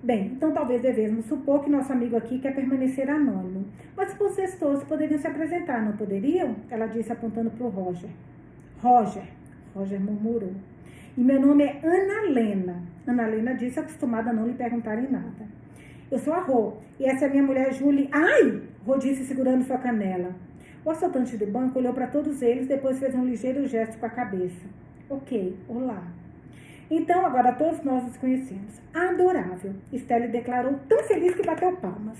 Bem, então talvez devemos supor que nosso amigo aqui quer permanecer anônimo. Mas vocês todos poderiam se apresentar, não poderiam? Ela disse apontando para o Roger. Roger murmurou. E meu nome é Ana Lena. Ana Lena disse, acostumada a não lhe perguntarem nada. Eu sou a Rô, e essa é a minha mulher Julie. Ai! Rô disse segurando sua canela. O assaltante do banco olhou para todos eles, depois fez um ligeiro gesto com a cabeça. Ok, olá. Então, agora todos nós nos conhecemos. Adorável, Estelle declarou, tão feliz que bateu palmas.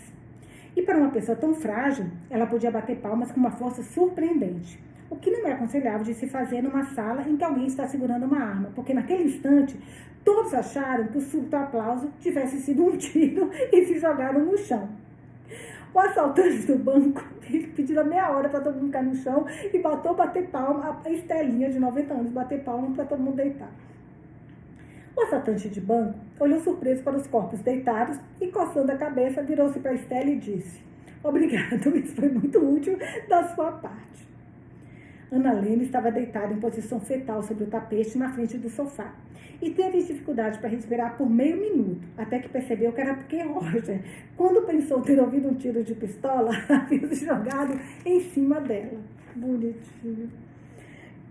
E para uma pessoa tão frágil, ela podia bater palmas com uma força surpreendente. O que não é aconselhável de se fazer numa sala em que alguém está segurando uma arma, porque naquele instante, todos acharam que o súbito aplauso tivesse sido um tiro e se jogaram no chão. O assaltante do banco pediu meia hora para todo mundo ficar no chão e bater palma, a Estelinha de 90 anos, bater palma para todo mundo deitar. O assaltante de banco olhou surpreso para os corpos deitados e, coçando a cabeça, virou-se para Estelle e disse: obrigado, isso foi muito útil da sua parte. Ana Lena estava deitada em posição fetal sobre o tapete na frente do sofá e teve dificuldade para respirar por meio minuto, até que percebeu que era porque Roger, quando pensou ter ouvido um tiro de pistola, havia se jogado em cima dela. Bonitinho.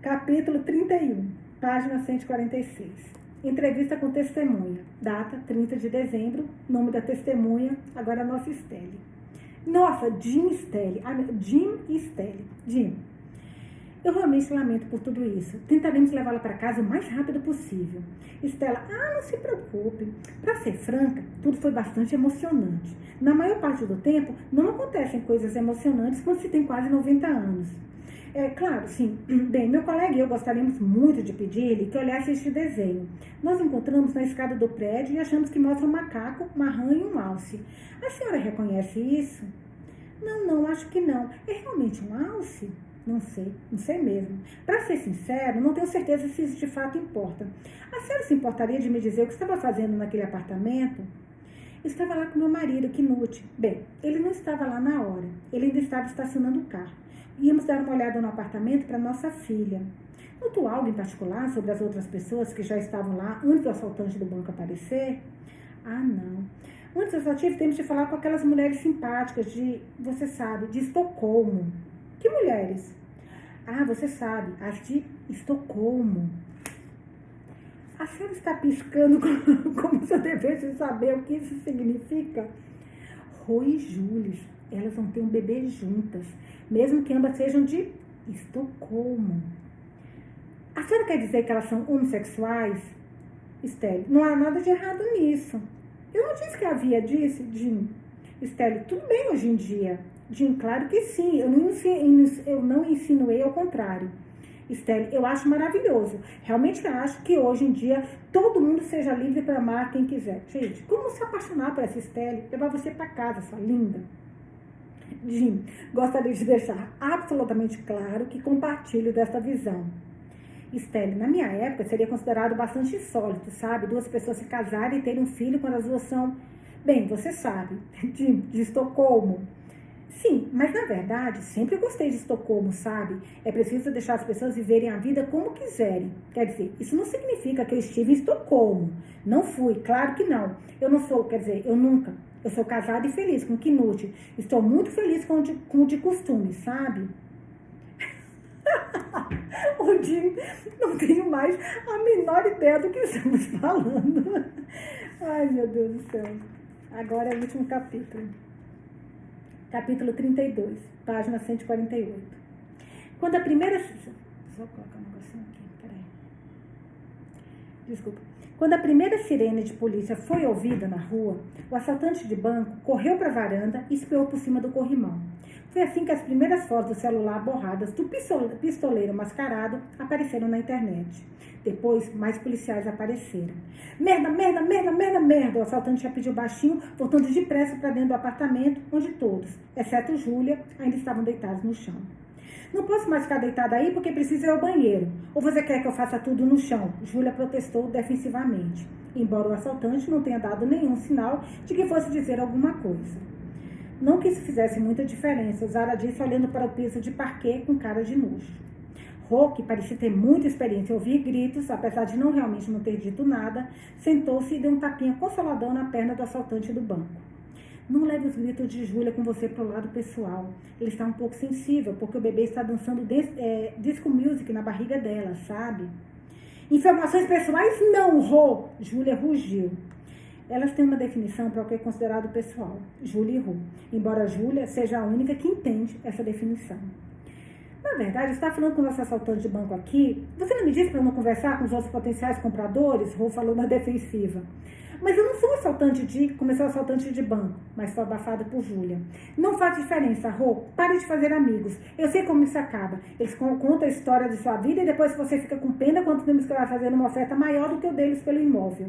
Capítulo 31, página 146. Entrevista com testemunha. Data 30 de dezembro. Nome da testemunha. Agora a nossa Estelle. Nossa, Jim Estelle. Jim e Estelle. Jim, eu realmente lamento por tudo isso. Tentaremos levá-la para casa o mais rápido possível. Estela, não se preocupe. Para ser franca, tudo foi bastante emocionante. Na maior parte do tempo, não acontecem coisas emocionantes quando se tem quase 90 anos. É claro, sim. Bem, meu colega e eu gostaríamos muito de pedir-lhe que olhasse este desenho. Nós encontramos na escada do prédio e achamos que mostra um macaco, uma rã e um alce. A senhora reconhece isso? Não, acho que não. É realmente um alce? Não sei mesmo. Para ser sincero, não tenho certeza se isso de fato importa. A senhora se importaria de me dizer o que estava fazendo naquele apartamento? Eu estava lá com meu marido, Knut. Bem, ele não estava lá na hora. Ele ainda estava estacionando o carro. Íamos dar uma olhada no apartamento para nossa filha. Notou algo em particular sobre as outras pessoas que já estavam lá antes do assaltante do banco aparecer? Não. Antes eu só tive tempo de falar com aquelas mulheres simpáticas você sabe, de Estocolmo. Que mulheres? Você sabe, as de Estocolmo. A senhora está piscando como se eu devesse saber o que isso significa? Rô e Jules, elas vão ter um bebê juntas, mesmo que ambas sejam de Estocolmo. A senhora quer dizer que elas são homossexuais? Estelle, não há nada de errado nisso. Eu não disse que havia disso, Jim. Estelle, tudo bem hoje em dia. Jim, claro que sim, eu não insinuei ao contrário. Estelle, eu acho maravilhoso. Realmente acho que hoje em dia todo mundo seja livre para amar quem quiser. Gente, como se apaixonar por essa Estelle? Levar você para casa, sua linda. Jim, gostaria de deixar absolutamente claro que compartilho dessa visão. Estelle, na minha época seria considerado bastante insólito, sabe? Duas pessoas se casarem e terem um filho quando as duas são, bem, você sabe, de Estocolmo. Sim, mas na verdade, sempre gostei de Estocolmo, sabe? É preciso deixar as pessoas viverem a vida como quiserem. Quer dizer, isso não significa que eu estive em Estocolmo. Não fui, claro que não. Eu não sou, quer dizer, eu nunca. Eu sou casada e feliz com o Knut. Estou muito feliz com o de costume, sabe? O Jim, não tenho mais a menor ideia do que estamos falando. Ai, meu Deus do céu. Agora é o último capítulo. Capítulo 32, página 148. Quando a primeira... Vou colocar um negocinho aqui, peraí. Desculpa. Quando a primeira sirene de polícia foi ouvida na rua, o assaltante de banco correu para a varanda e espiou por cima do corrimão. Foi assim que as primeiras fotos do celular borradas do pistoleiro mascarado apareceram na internet. Depois, mais policiais apareceram. Merda, merda, merda, merda, merda! O assaltante já pediu baixinho, voltando depressa para dentro do apartamento, onde todos, exceto Júlia, ainda estavam deitados no chão. Não posso mais ficar deitada aí porque preciso ir ao banheiro. Ou você quer que eu faça tudo no chão? Júlia protestou defensivamente, embora o assaltante não tenha dado nenhum sinal de que fosse dizer alguma coisa. Não que isso fizesse muita diferença, Zara disse olhando para o piso de parquet com cara de nojo. Rô, que parecia ter muita experiência em ouvir gritos, apesar de realmente não ter dito nada, sentou-se e deu um tapinha consolador na perna do assaltante do banco. Não leve os gritos de Júlia com você para o lado pessoal. Ele está um pouco sensível, porque o bebê está dançando disco music na barriga dela, sabe? Informações pessoais? Não, Rô! Júlia rugiu. Elas têm uma definição para o que é considerado pessoal, Júlia e Rô, embora Júlia seja a única que entende essa definição. Na verdade, você está falando com o nosso assaltante de banco aqui? Você não me disse para eu não conversar com os outros potenciais compradores? Rô falou na defensiva. Mas eu não sou começou o assaltante de banco, mas foi abafada por Júlia. Não faz diferença, Rô. Pare de fazer amigos. Eu sei como isso acaba. Eles contam a história de sua vida e depois você fica com pena quando temos que fazer uma oferta maior do que o deles pelo imóvel.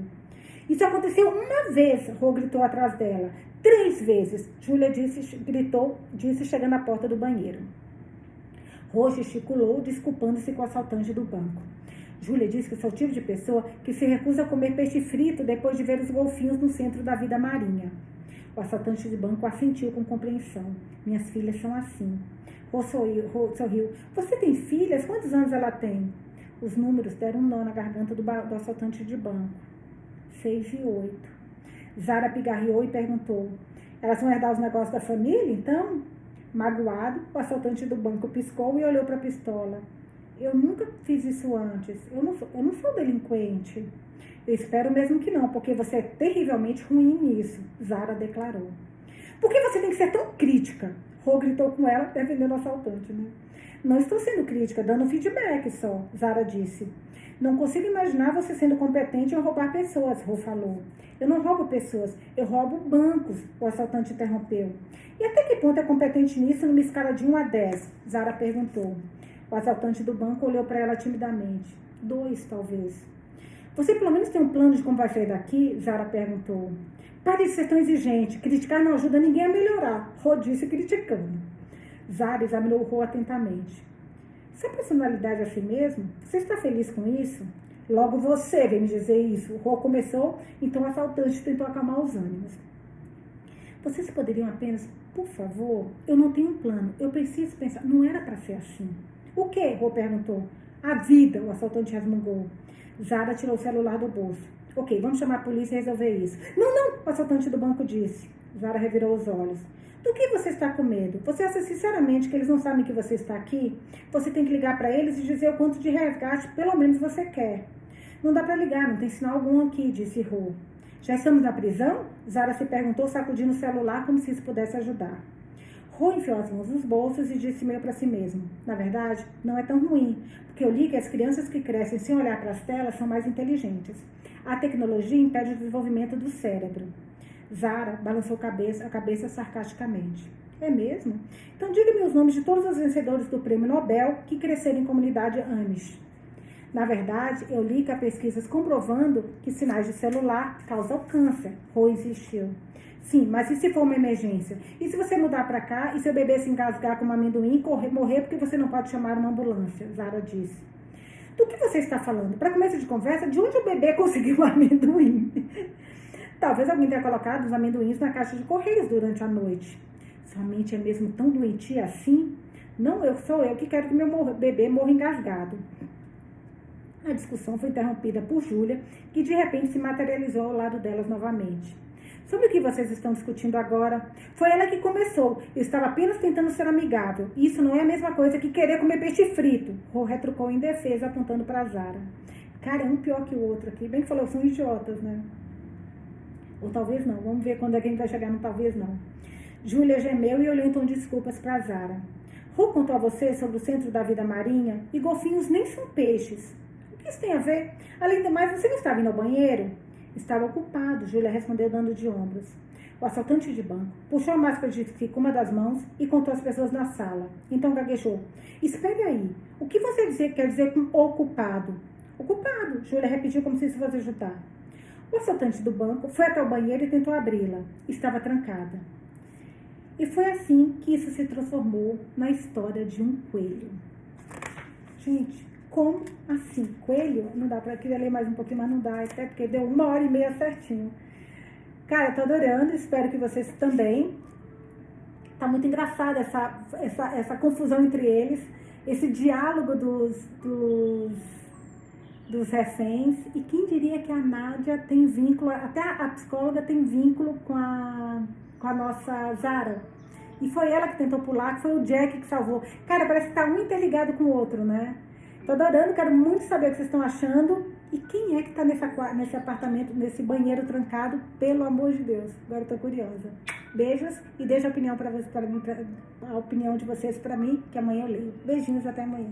Isso aconteceu uma vez, Rô gritou atrás dela. 3 vezes, Júlia disse chegando à porta do banheiro. Rô gesticulou, desculpando-se com o assaltante do banco. Júlia disse que sou o tipo de pessoa que se recusa a comer peixe frito depois de ver os golfinhos no centro da vida marinha. O assaltante de banco assentiu com compreensão. Minhas filhas são assim. Rô sorriu. Você tem filhas? Quantos anos ela tem? Os números deram um nó na garganta do assaltante de banco. 6 e 8. Zara pigarreou e perguntou. Elas vão herdar os negócios da família, então? Magoado, o assaltante do banco piscou e olhou para a pistola. Eu nunca fiz isso antes. Eu não sou delinquente. Eu espero mesmo que não, porque você é terrivelmente ruim nisso, Zara declarou. Por que você tem que ser tão crítica? Rô gritou com ela, defendendo o assaltante, né? Não estou sendo crítica, dando feedback só, Zara disse. Não consigo imaginar você sendo competente em roubar pessoas, Rô falou. Eu não roubo pessoas, eu roubo bancos, o assaltante interrompeu. E até que ponto é competente nisso numa escala de 1 a 10? Zara perguntou. O assaltante do banco olhou para ela timidamente. 2, talvez. Você pelo menos tem um plano de como vai sair daqui? Zara perguntou. Pare de ser tão exigente. Criticar não ajuda ninguém a melhorar, Rô disse criticando. Zara examinou Rô atentamente. Sua personalidade é assim mesmo? Você está feliz com isso? Logo você vem me dizer isso. Rô começou, então o assaltante tentou acalmar os ânimos. Vocês poderiam apenas, por favor, eu não tenho um plano, eu preciso pensar. Não era para ser assim. O quê? Rô perguntou. A vida, o assaltante resmungou. Zara tirou o celular do bolso. Ok, vamos chamar a polícia e resolver isso. Não, o assaltante do banco disse. Zara revirou os olhos. Do que você está com medo? Você acha sinceramente que eles não sabem que você está aqui? Você tem que ligar para eles e dizer o quanto de resgate pelo menos você quer. Não dá para ligar, não tem sinal algum aqui, disse Rô. Já estamos na prisão? Zara se perguntou, sacudindo o celular como se isso pudesse ajudar. Rô enfiou as mãos nos bolsos e disse meio para si mesmo. Na verdade, não é tão ruim, porque eu li que as crianças que crescem sem olhar para as telas são mais inteligentes. A tecnologia impede o desenvolvimento do cérebro. Zara balançou a cabeça sarcasticamente. É mesmo? Então diga-me os nomes de todos os vencedores do Prêmio Nobel que cresceram em comunidade Amish. Na verdade, eu li que há pesquisas comprovando que sinais de celular causam câncer. Rô insistiu. Sim, mas e se for uma emergência? E se você mudar para cá e seu bebê se engasgar com um amendoim e morrer porque você não pode chamar uma ambulância? Zara disse. Do que você está falando? Para começo de conversa, de onde o bebê conseguiu um amendoim? Talvez alguém tenha colocado os amendoins na caixa de correios durante a noite. Sua mente é mesmo tão doentia assim? Não, sou eu que quero que meu bebê morra engasgado. A discussão foi interrompida por Júlia, que de repente se materializou ao lado delas novamente. Sobre o que vocês estão discutindo agora? Foi ela que começou. Eu estava apenas tentando ser amigável. Isso não é a mesma coisa que querer comer peixe frito. Rô retrucou em defesa, apontando para Zara. Cara, é um pior que o outro aqui. Bem que falou, são idiotas, né? Ou talvez não. Vamos ver quando é que a gente vai chegar no talvez não. Júlia gemeu e olhou em tom de desculpas para Zara. Rô contou a você sobre o centro da vida marinha e golfinhos nem são peixes. O que isso tem a ver? Além do mais, você não estava indo ao banheiro? Estava ocupado, Júlia respondeu dando de ombros. O assaltante de banco puxou a máscara de esqui com uma das mãos e contou as pessoas na sala. Então gaguejou. Espere aí, o que você quer dizer com ocupado? Ocupado, Júlia repetiu como se isso fosse ajudar. O assaltante do banco foi até o banheiro e tentou abri-la. Estava trancada. E foi assim que isso se transformou na história de um coelho. Gente, como assim? Coelho? Não dá pra querer ler mais um pouquinho, mas não dá, até porque deu 1h30 certinho. Cara, eu tô adorando, espero que vocês também. Tá muito engraçada essa confusão entre eles, esse diálogo dos reféns. E quem diria que a Nádia tem vínculo, até a psicóloga tem vínculo com a nossa Zara. E foi ela que tentou pular, que foi o Jack que salvou. Cara, parece que tá um interligado com o outro, né? Tô adorando, quero muito saber o que vocês estão achando. E quem é que tá nesse apartamento, nesse banheiro trancado, pelo amor de Deus? Agora eu tô curiosa. Beijos e deixa a opinião a opinião de vocês pra mim, que amanhã eu leio. Beijinhos, até amanhã.